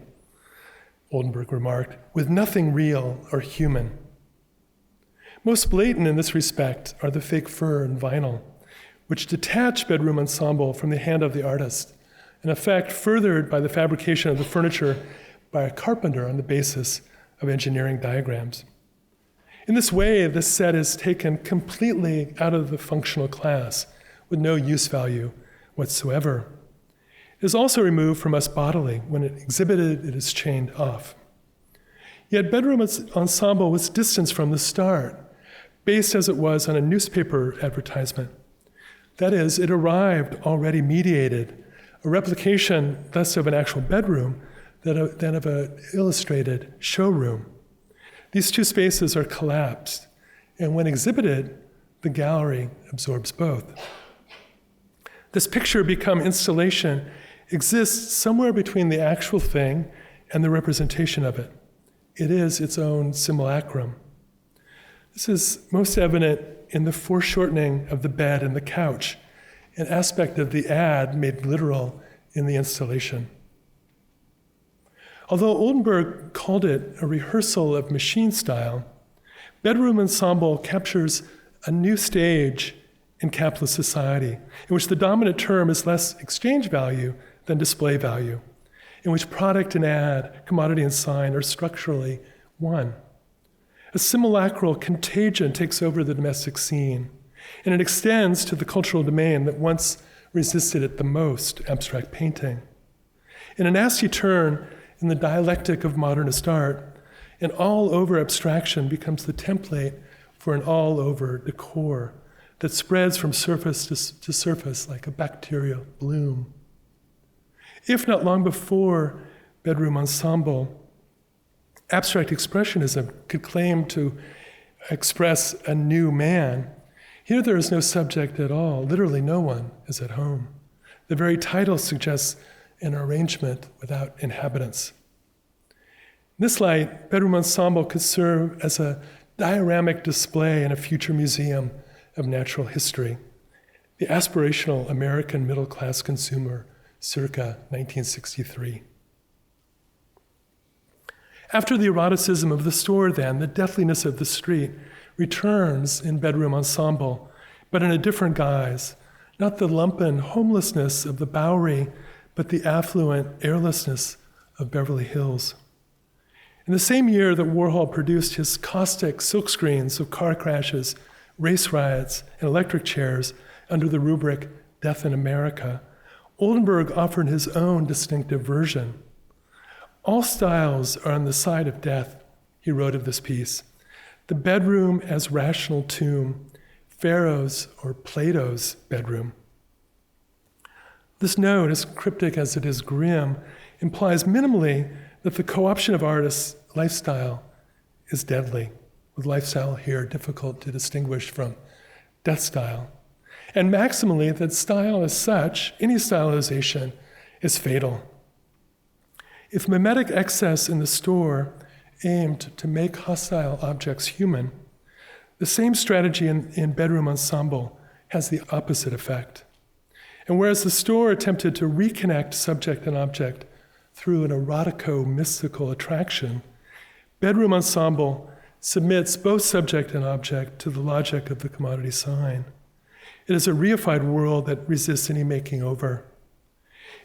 Oldenburg remarked, with nothing real or human. Most blatant in this respect are the fake fur and vinyl, which detach bedroom ensemble from the hand of the artist, an effect furthered by the fabrication of the furniture by a carpenter on the basis of engineering diagrams. In this way, this set is taken completely out of the functional class with no use value whatsoever. It is also removed from us bodily. When it exhibited, it is chained off. Yet bedroom ensemble was distanced from the start, based as it was on a newspaper advertisement. That is, it arrived already mediated, a replication less of an actual bedroom than of an illustrated showroom. These 2 spaces are collapsed, and when exhibited, the gallery absorbs both. This picture become installation exists somewhere between the actual thing and the representation of it. It is its own simulacrum. This is most evident in the foreshortening of the bed and the couch, an aspect of the ad made literal in the installation. Although Oldenburg called it a rehearsal of machine style, bedroom ensemble captures a new stage in capitalist society, in which the dominant term is less exchange value than display value, in which product and ad, commodity and sign are structurally one. A simulacral contagion takes over the domestic scene, and it extends to the cultural domain that once resisted it the most, abstract painting. In a nasty turn in the dialectic of modernist art, an all-over abstraction becomes the template for an all-over decor that spreads from surface to surface like a bacterial bloom. If not long before bedroom ensemble, abstract expressionism could claim to express a new man. Here there is no subject at all. Literally no one is at home. The very title suggests an arrangement without inhabitants. In this light, bedroom ensemble could serve as a dioramic display in a future museum of natural history, the aspirational American middle-class consumer circa 1963. After the eroticism of the store, then, the deathliness of the street returns in bedroom ensemble, but in a different guise, not the lumpen homelessness of the Bowery, but the affluent airlessness of Beverly Hills. In the same year that Warhol produced his caustic silkscreens of car crashes, race riots, and electric chairs under the rubric Death in America, Oldenburg offered his own distinctive version. All styles are on the side of death, he wrote of this piece. The bedroom as rational tomb, Pharaoh's or Plato's bedroom. This note, as cryptic as it is grim, implies minimally that the co-option of artists' lifestyle is deadly, with lifestyle here difficult to distinguish from death style. And maximally, that style as such, any stylization, is fatal. If mimetic excess in the store aimed to make hostile objects human, the same strategy in bedroom ensemble has the opposite effect. And whereas the store attempted to reconnect subject and object through an erotico-mystical attraction, Bedroom Ensemble submits both subject and object to the logic of the commodity sign. It is a reified world that resists any making over.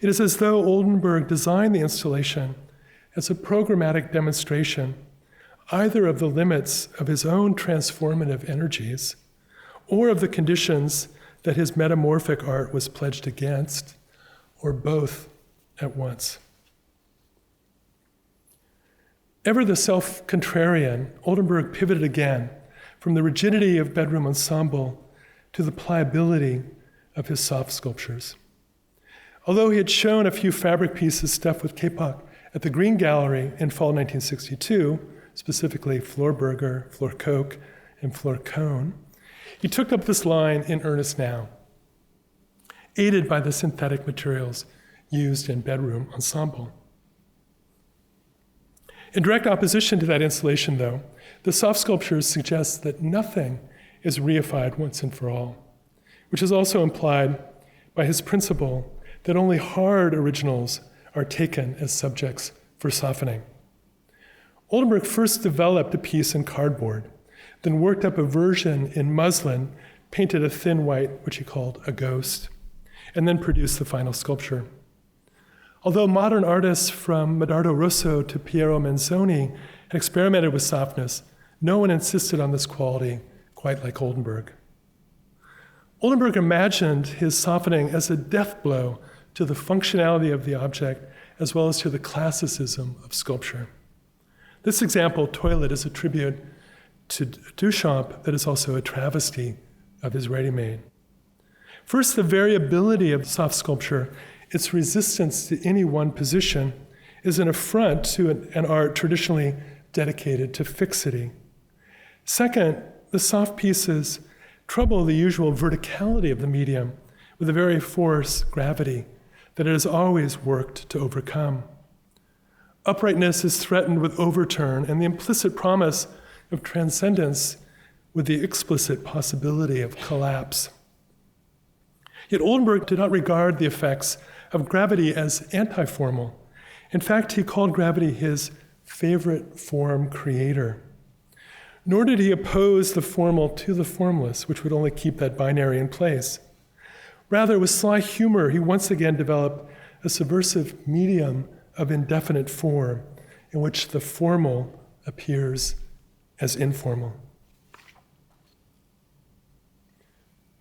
It is as though Oldenburg designed the installation as a programmatic demonstration either of the limits of his own transformative energies or of the conditions that his metamorphic art was pledged against, or both at once. Ever the self-contrarian, Oldenburg pivoted again from the rigidity of Bedroom Ensemble to the pliability of his soft sculptures. Although he had shown a few fabric pieces stuffed with kapok at the Green Gallery in fall 1962, specifically Florberger, Florcoke, and Florcone, he took up this line in earnest now, aided by the synthetic materials used in Bedroom Ensemble. In direct opposition to that installation, though, the soft sculptures suggest that nothing is reified once and for all, which is also implied by his principle that only hard originals are taken as subjects for softening. Oldenburg first developed a piece in cardboard, then worked up a version in muslin, painted a thin white, which he called a ghost, and then produced the final sculpture. Although modern artists from Medardo Rosso to Piero Manzoni had experimented with softness, no one insisted on this quality quite like Oldenburg. Oldenburg imagined his softening as a death blow to the functionality of the object as well as to the classicism of sculpture. This example, Toilet, is a tribute to Duchamp that is also a travesty of his ready-made. First, the variability of soft sculpture, its resistance to any one position, is an affront to an art traditionally dedicated to fixity. Second, the soft pieces trouble the usual verticality of the medium with the very force, gravity, that it has always worked to overcome. Uprightness is threatened with overturn and the implicit promise of transcendence with the explicit possibility of collapse. Yet Oldenburg did not regard the effects of gravity as anti-formal. In fact, he called gravity his favorite form creator. Nor did he oppose the formal to the formless, which would only keep that binary in place. Rather, with sly humor, he once again developed a subversive medium of indefinite form in which the formal appears as informal.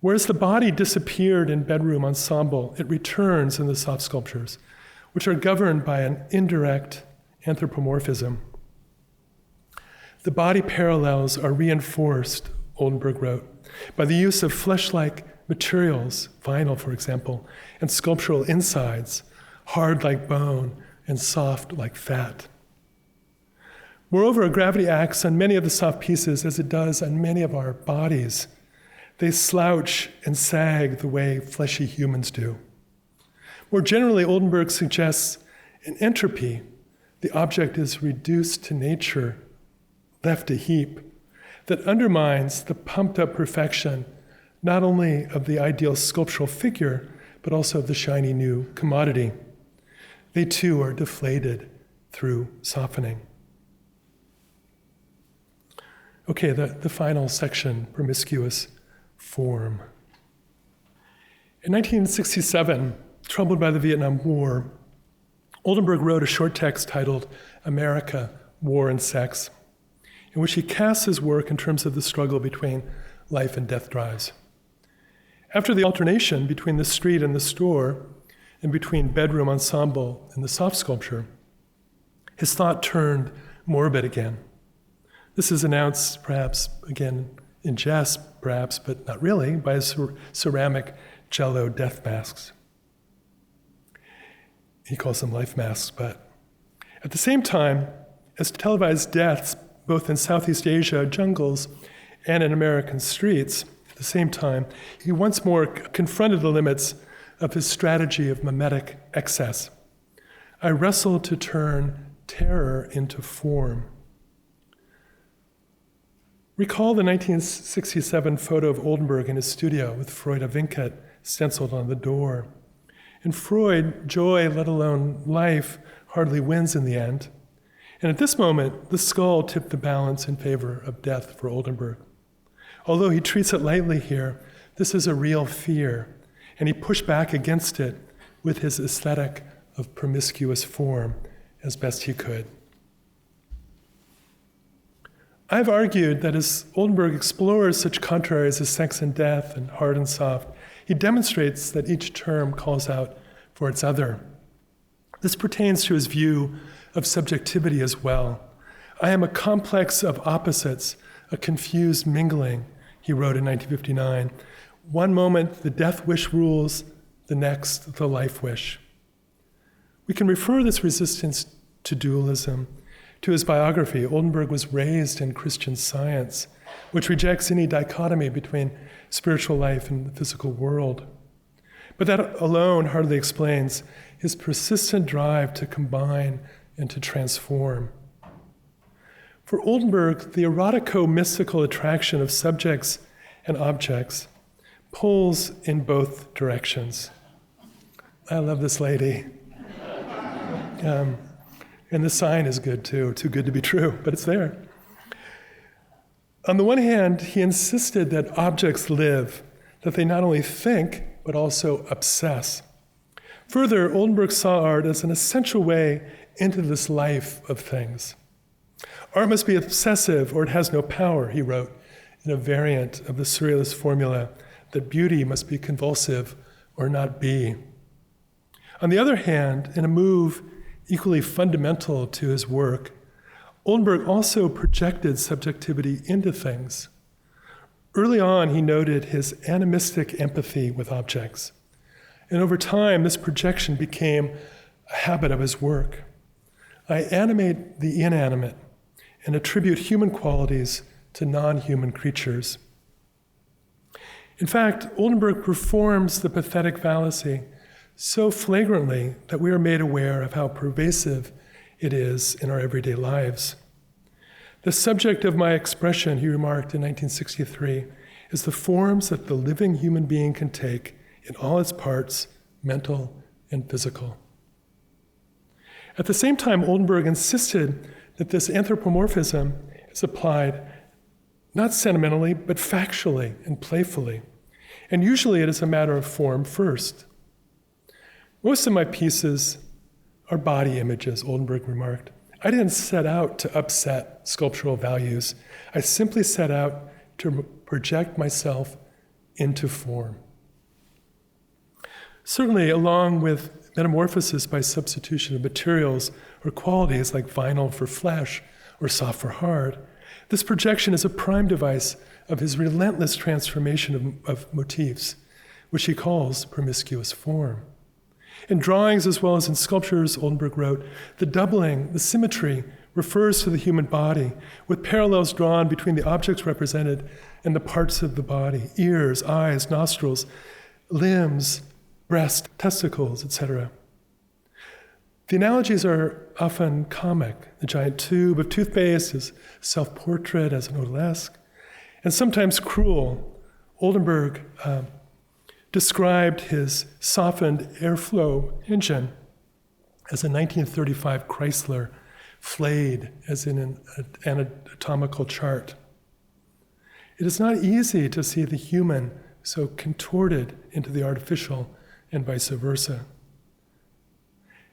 Whereas the body disappeared in Bedroom Ensemble, it returns in the soft sculptures, which are governed by an indirect anthropomorphism. The body parallels are reinforced, Oldenburg wrote, by the use of flesh-like materials, vinyl, for example, and sculptural insides, hard like bone and soft like fat. Moreover, gravity acts on many of the soft pieces as it does on many of our bodies. They slouch and sag the way fleshy humans do. More generally, Oldenburg suggests an entropy. The object is reduced to nature, left a heap, that undermines the pumped-up perfection not only of the ideal sculptural figure, but also of the shiny new commodity. They too are deflated through softening. Okay, the final section, promiscuous form. In 1967, troubled by the Vietnam War, Oldenburg wrote a short text titled America, War and Sex, in which he casts his work in terms of the struggle between life and death drives. After the alternation between the street and the store, and between Bedroom Ensemble and the soft sculpture, his thought turned morbid again. This is announced, perhaps, again, in jest, perhaps, but not really, by his ceramic Jello death masks. He calls them life masks, but at the same time, as televised deaths, both in Southeast Asia jungles and in American streets, at the same time, he once more confronted the limits of his strategy of mimetic excess. I wrestle to turn terror into form. Recall the 1967 photo of Oldenburg in his studio with Freud stenciled on the door. In Freud, joy, let alone life, hardly wins in the end. And at this moment, the skull tipped the balance in favor of death for Oldenburg. Although he treats it lightly here, this is a real fear, and he pushed back against it with his aesthetic of promiscuous form as best he could. I've argued that as Oldenburg explores such contraries as sex and death and hard and soft, he demonstrates that each term calls out for its other. This pertains to his view of subjectivity as well. I am a complex of opposites, a confused mingling, he wrote in 1959. One moment, the death wish rules, the next, the life wish. We can refer this resistance to dualism to his biography. Oldenburg was raised in Christian Science, which rejects any dichotomy between spiritual life and the physical world. But that alone hardly explains his persistent drive to combine and to transform. For Oldenburg, the erotico-mystical attraction of subjects and objects pulls in both directions. I love this lady. And the sign is good too good to be true, but it's there. On the one hand, he insisted that objects live, that they not only think, but also obsess. Further, Oldenburg saw art as an essential way into this life of things. Art must be obsessive or it has no power, he wrote in a variant of the Surrealist formula that beauty must be convulsive or not be. On the other hand, in a move equally fundamental to his work, Oldenburg also projected subjectivity into things. Early on, he noted his animistic empathy with objects. And over time, this projection became a habit of his work. I animate the inanimate and attribute human qualities to non-human creatures. In fact, Oldenburg performs the pathetic fallacy so flagrantly that we are made aware of how pervasive it is in our everyday lives. The subject of my expression, he remarked in 1963, is the forms that the living human being can take in all its parts, mental and physical. At the same time, Oldenburg insisted that this anthropomorphism is applied not sentimentally, but factually and playfully. And usually it is a matter of form first. Most of my pieces are body images, Oldenburg remarked. I didn't set out to upset sculptural values. I simply set out to project myself into form. Certainly, along with metamorphosis by substitution of materials or qualities like vinyl for flesh or soft for hard, this projection is a prime device of his relentless transformation of motifs, which he calls promiscuous form. In drawings as well as in sculptures, Oldenburg wrote, the doubling, the symmetry, refers to the human body, with parallels drawn between the objects represented and the parts of the body, ears, eyes, nostrils, limbs, breast, testicles, etc. The analogies are often comic. The giant tube of toothpaste is self-portrait as an odalisque, and sometimes cruel. Oldenburg described his softened airflow engine as a 1935 Chrysler flayed as in an anatomical chart. It is not easy to see the human so contorted into the artificial and vice versa.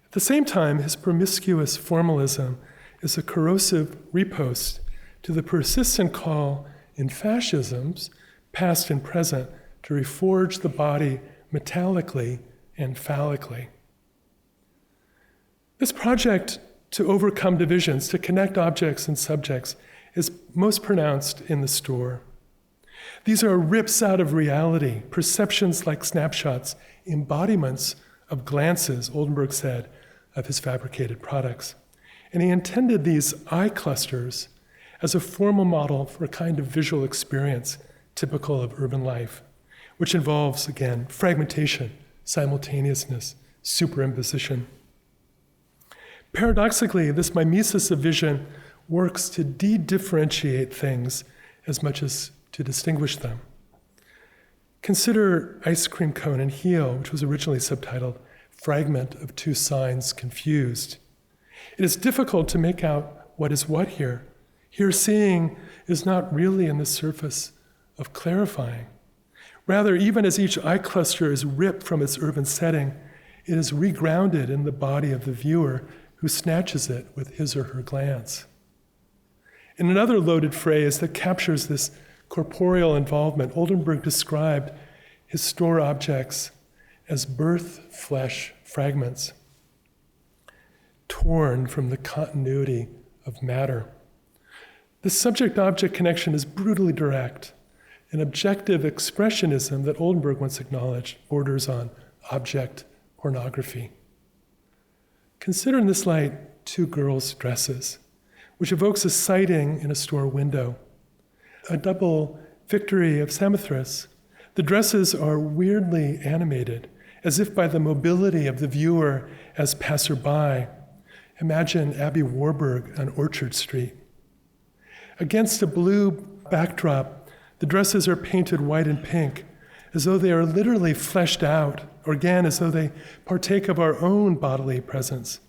At the same time, his promiscuous formalism is a corrosive riposte to the persistent call in fascisms, past and present, to reforge the body metallically and phallically. This project to overcome divisions, to connect objects and subjects, is most pronounced in the store. These are rips out of reality, perceptions like snapshots, embodiments of glances, Oldenburg said, of his fabricated products. And he intended these eye clusters as a formal model for a kind of visual experience typical of urban life, which involves, again, fragmentation, simultaneousness, superimposition. Paradoxically, this mimesis of vision works to de-differentiate things as much as to distinguish them. Consider Ice Cream Cone and Heel, which was originally subtitled Fragment of Two Signs Confused. It is difficult to make out what is what here. Here, seeing is not really in the surface of clarifying. Rather, even as each eye cluster is ripped from its urban setting, it is regrounded in the body of the viewer who snatches it with his or her glance. In another loaded phrase that captures this corporeal involvement, Oldenburg described his store objects as birth flesh fragments, torn from the continuity of matter. The subject-object connection is brutally direct. An objective expressionism that Oldenburg once acknowledged borders on object pornography. Consider in this light two girls' dresses, which evokes a sighting in a store window. A double victory of Samothrace. The dresses are weirdly animated, as if by the mobility of the viewer as passerby. Imagine Abby Warburg on Orchard Street. Against a blue backdrop, the dresses are painted white and pink, as though they are literally fleshed out, or again, as though they partake of our own bodily presence.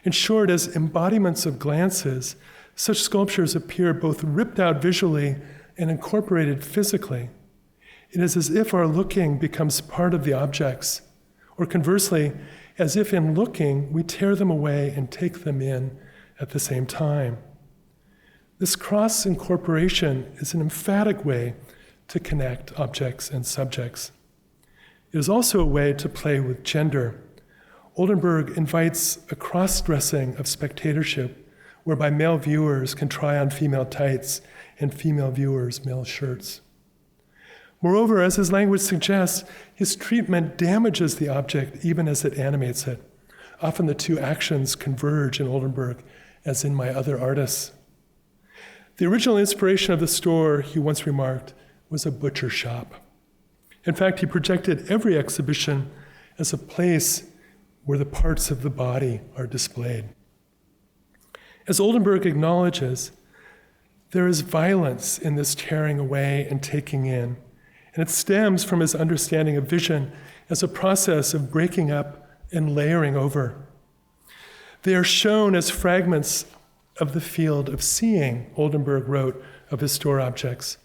In short, as embodiments of glances, such sculptures appear both ripped out visually and incorporated physically. It is as if our looking becomes part of the objects, or conversely, as if in looking, we tear them away and take them in at the same time. This cross-incorporation is an emphatic way to connect objects and subjects. It is also a way to play with gender. Oldenburg invites a cross-dressing of spectatorship, whereby male viewers can try on female tights and female viewers male shirts. Moreover, as his language suggests, his treatment damages the object even as it animates it. Often the two actions converge in Oldenburg, as in My Other Artists. The original inspiration of the store, he once remarked, was a butcher shop. In fact, he projected every exhibition as a place where the parts of the body are displayed. As Oldenburg acknowledges, there is violence in this tearing away and taking in, and it stems from his understanding of vision as a process of breaking up and layering over. They are shown as fragments of the field of seeing, Oldenburg wrote of his store objects.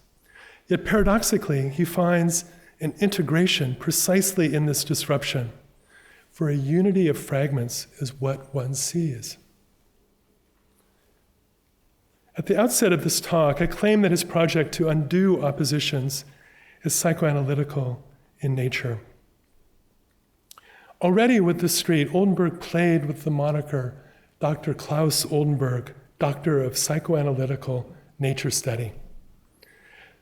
Yet paradoxically, he finds an integration precisely in this disruption, for a unity of fragments is what one sees. At the outset of this talk, I claim that his project to undo oppositions is psychoanalytical in nature. Already with the street, Oldenburg played with the moniker Dr. Klaus Oldenburg, Doctor of Psychoanalytical Nature Study.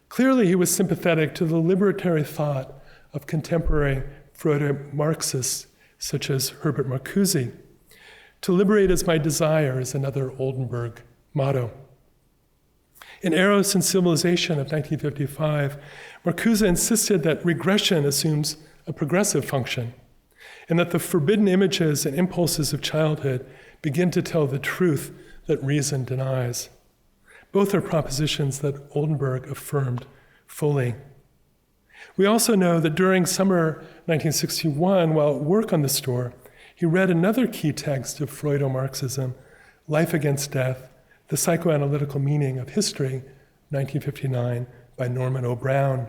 Clearly, he was sympathetic to the liberatory thought of contemporary Freudian Marxists such as Herbert Marcuse. To liberate is my desire is another Oldenburg motto. In Eros and Civilization of 1955, Marcuse insisted that regression assumes a progressive function, and that the forbidden images and impulses of childhood begin to tell the truth that reason denies. Both are propositions that Oldenburg affirmed fully. We also know that during summer 1961, while at work on the store, he read another key text of Freudo-Marxism, Life Against Death, The Psychoanalytical Meaning of History, 1959, by Norman O. Brown.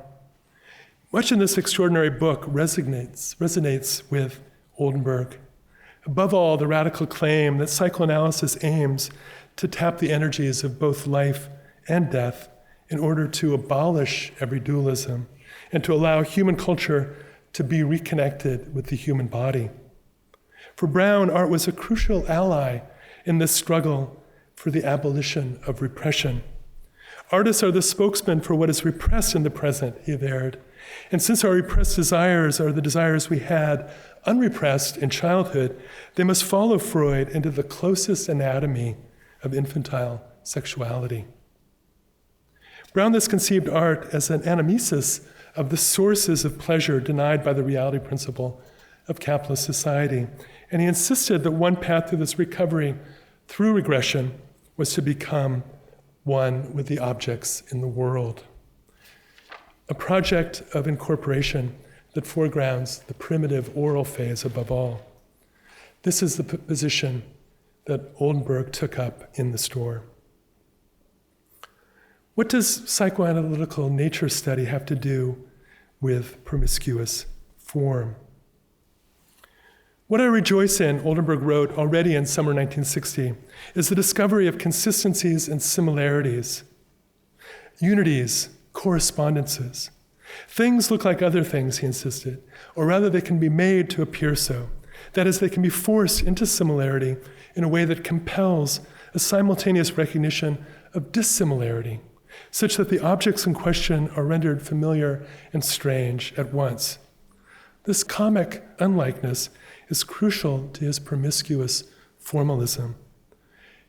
Much in this extraordinary book resonates with Oldenburg. Above all, the radical claim that psychoanalysis aims to tap the energies of both life and death in order to abolish every dualism and to allow human culture to be reconnected with the human body. For Brown, art was a crucial ally in this struggle for the abolition of repression. Artists are the spokesman for what is repressed in the present, he averred. And since our repressed desires are the desires we had unrepressed in childhood, they must follow Freud into the closest anatomy of infantile sexuality. Brown thus conceived art as an anamnesis of the sources of pleasure denied by the reality principle of capitalist society. And he insisted that one path to this recovery through regression was to become one with the objects in the world. A project of incorporation that foregrounds the primitive oral phase above all. This is the position that Oldenburg took up in the store. What does psychoanalytical nature study have to do with promiscuous form? What I rejoice in, Oldenburg wrote already in summer 1960, is the discovery of consistencies and similarities, unities, correspondences. Things look like other things, he insisted, or rather they can be made to appear so. That is, they can be forced into similarity in a way that compels a simultaneous recognition of dissimilarity, such that the objects in question are rendered familiar and strange at once. This comic unlikeness is crucial to his promiscuous formalism.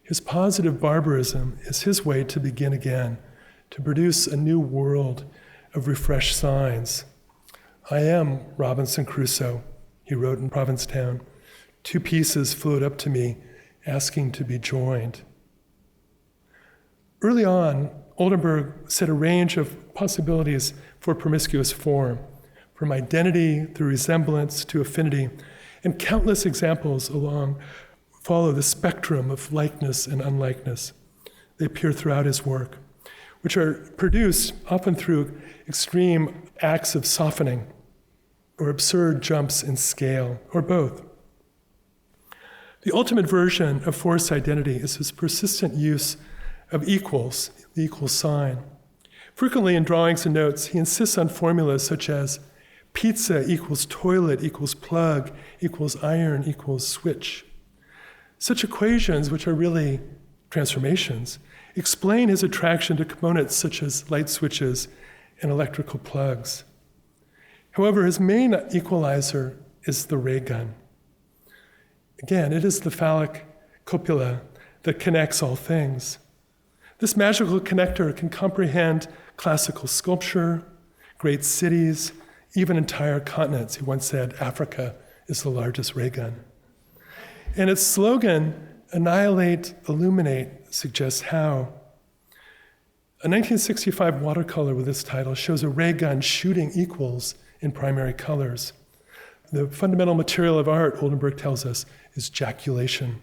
His positive barbarism is his way to begin again, to produce a new world of refreshed signs. I am Robinson Crusoe, he wrote in Provincetown. 2 pieces float up to me, asking to be joined. Early on, Oldenburg set a range of possibilities for promiscuous form, from identity through resemblance to affinity, and countless examples follow the spectrum of likeness and unlikeness. They appear throughout his work, which are produced often through extreme acts of softening or absurd jumps in scale, or both. The ultimate version of forced identity is his persistent use of equals, the equal sign. Frequently in drawings and notes, he insists on formulas such as pizza equals toilet equals plug equals iron equals switch. Such equations, which are really transformations, explain his attraction to components such as light switches and electrical plugs. However, his main equalizer is the ray gun. Again, it is the phallic copula that connects all things. This magical connector can comprehend classical sculpture, great cities, even entire continents. He once said Africa is the largest ray gun. And its slogan, annihilate, illuminate, suggests how. A 1965 watercolor with this title shows a ray gun shooting equals in primary colors. The fundamental material of art, Oldenburg tells us, is jaculation.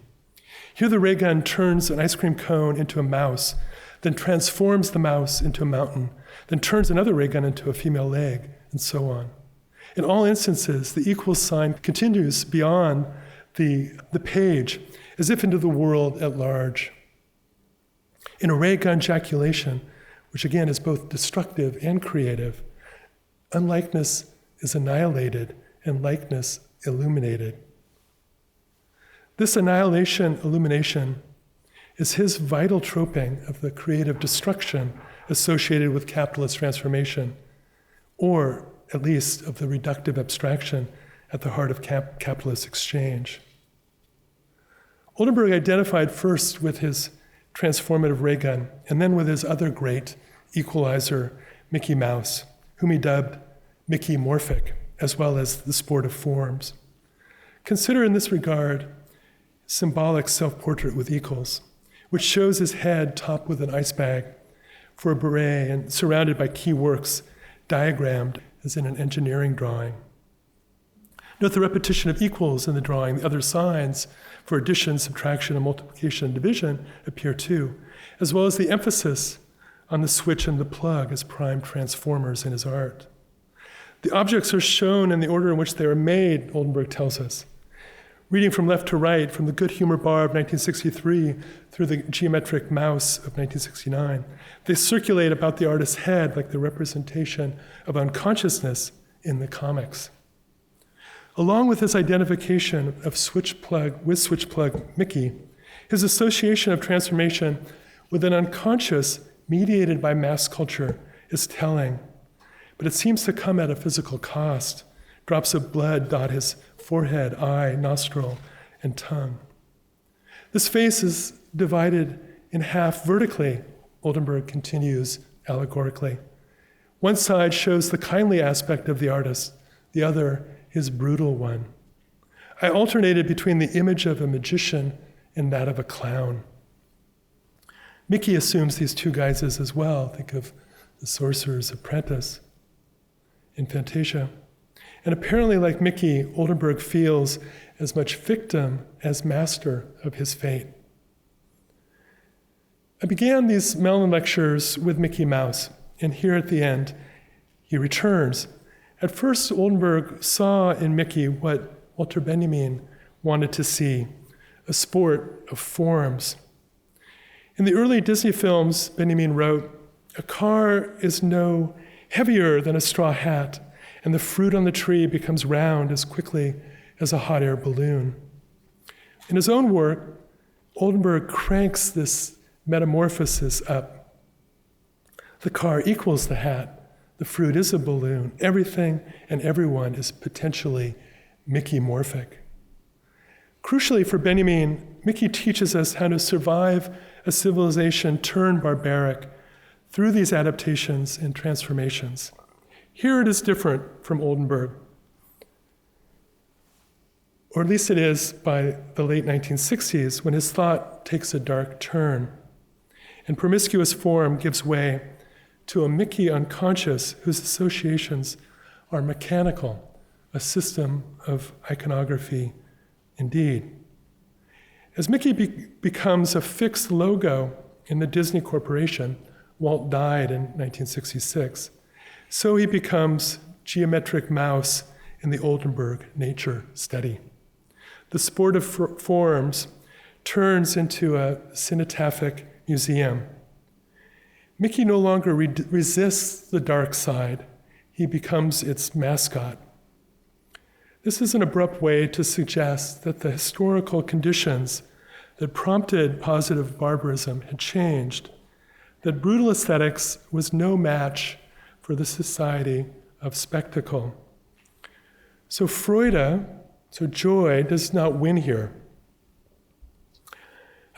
Here the ray gun turns an ice cream cone into a mouse, then transforms the mouse into a mountain, then turns another ray gun into a female leg, and so on. In all instances, the equal sign continues beyond the page, as if into the world at large. In a ray gun jaculation, which again is both destructive and creative, unlikeness is annihilated and likeness illuminated. This annihilation illumination is his vital troping of the creative destruction associated with capitalist transformation, or at least of the reductive abstraction at the heart of capitalist exchange. Oldenburg identified first with his transformative ray gun, and then with his other great equalizer, Mickey Mouse, whom he dubbed Mickey Morphic, as well as the sport of forms. Consider in this regard symbolic self-portrait with equals, which shows his head topped with an ice bag for a beret and surrounded by key works diagrammed as in an engineering drawing. Note the repetition of equals in the drawing. The other signs for addition, subtraction, and multiplication and division appear too, as well as the emphasis on the switch and the plug as prime transformers in his art. The objects are shown in the order in which they are made, Oldenburg tells us. Reading from left to right, from the Good Humor Bar of 1963 through the Geometric Mouse of 1969, they circulate about the artist's head like the representation of unconsciousness in the comics. Along with his identification of switch plug Mickey, his association of transformation with an unconscious mediated by mass culture is telling, but it seems to come at a physical cost. Drops of blood dot his forehead, eye, nostril, and tongue. This face is divided in half vertically, Oldenburg continues allegorically. One side shows the kindly aspect of the artist, the other his brutal one. I alternated between the image of a magician and that of a clown. Mickey assumes these two guises as well. Think of the Sorcerer's Apprentice in Fantasia. And apparently, like Mickey, Oldenburg feels as much victim as master of his fate. I began these Mellon lectures with Mickey Mouse, and here at the end, he returns. At first, Oldenburg saw in Mickey what Walter Benjamin wanted to see, a sport of forms. In the early Disney films, Benjamin wrote, "A car is no heavier than a straw hat, and the fruit on the tree becomes round as quickly as a hot air balloon." In his own work, Oldenburg cranks this metamorphosis up. The car equals the hat. The fruit is a balloon. Everything and everyone is potentially Mickey-morphic. Crucially for Benjamin, Mickey teaches us how to survive a civilization turned barbaric through these adaptations and transformations. Here it is different from Oldenburg, or at least it is by the late 1960s, when his thought takes a dark turn and promiscuous form gives way to a Mickey unconscious whose associations are mechanical, a system of iconography indeed. As Mickey becomes a fixed logo in the Disney Corporation, Walt died in 1966, so he becomes geometric mouse in the Oldenburg nature study. The sport of forms turns into a cenotaphic museum. Mickey no longer resists the dark side. He becomes its mascot. This is an abrupt way to suggest that the historical conditions that prompted positive barbarism had changed, that brutal aesthetics was no match for the society of spectacle. So joy does not win here.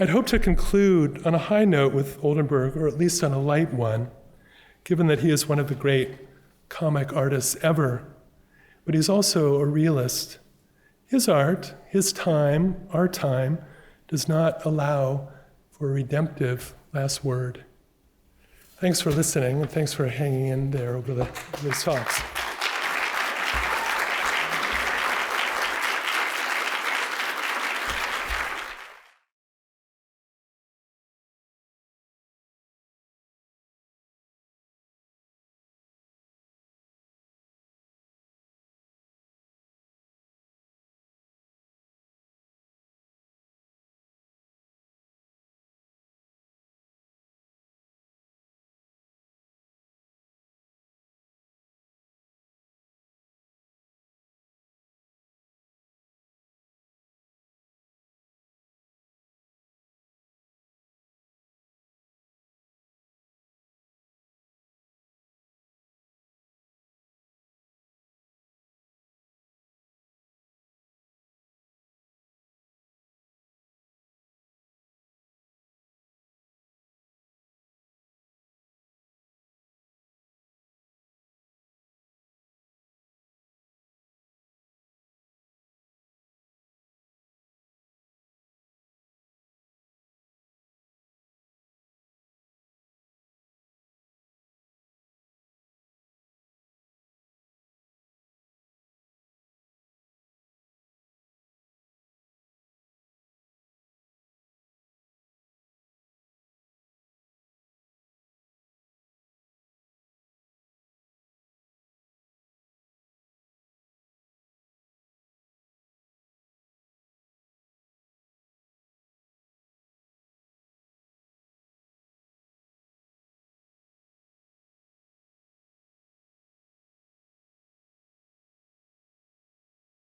I'd hope to conclude on a high note with Oldenburg, or at least on a light one, given that he is one of the great comic artists ever, but he's also a realist. His art, his time, our time, does not allow for a redemptive last word. Thanks for listening, and thanks for hanging in there over these talks.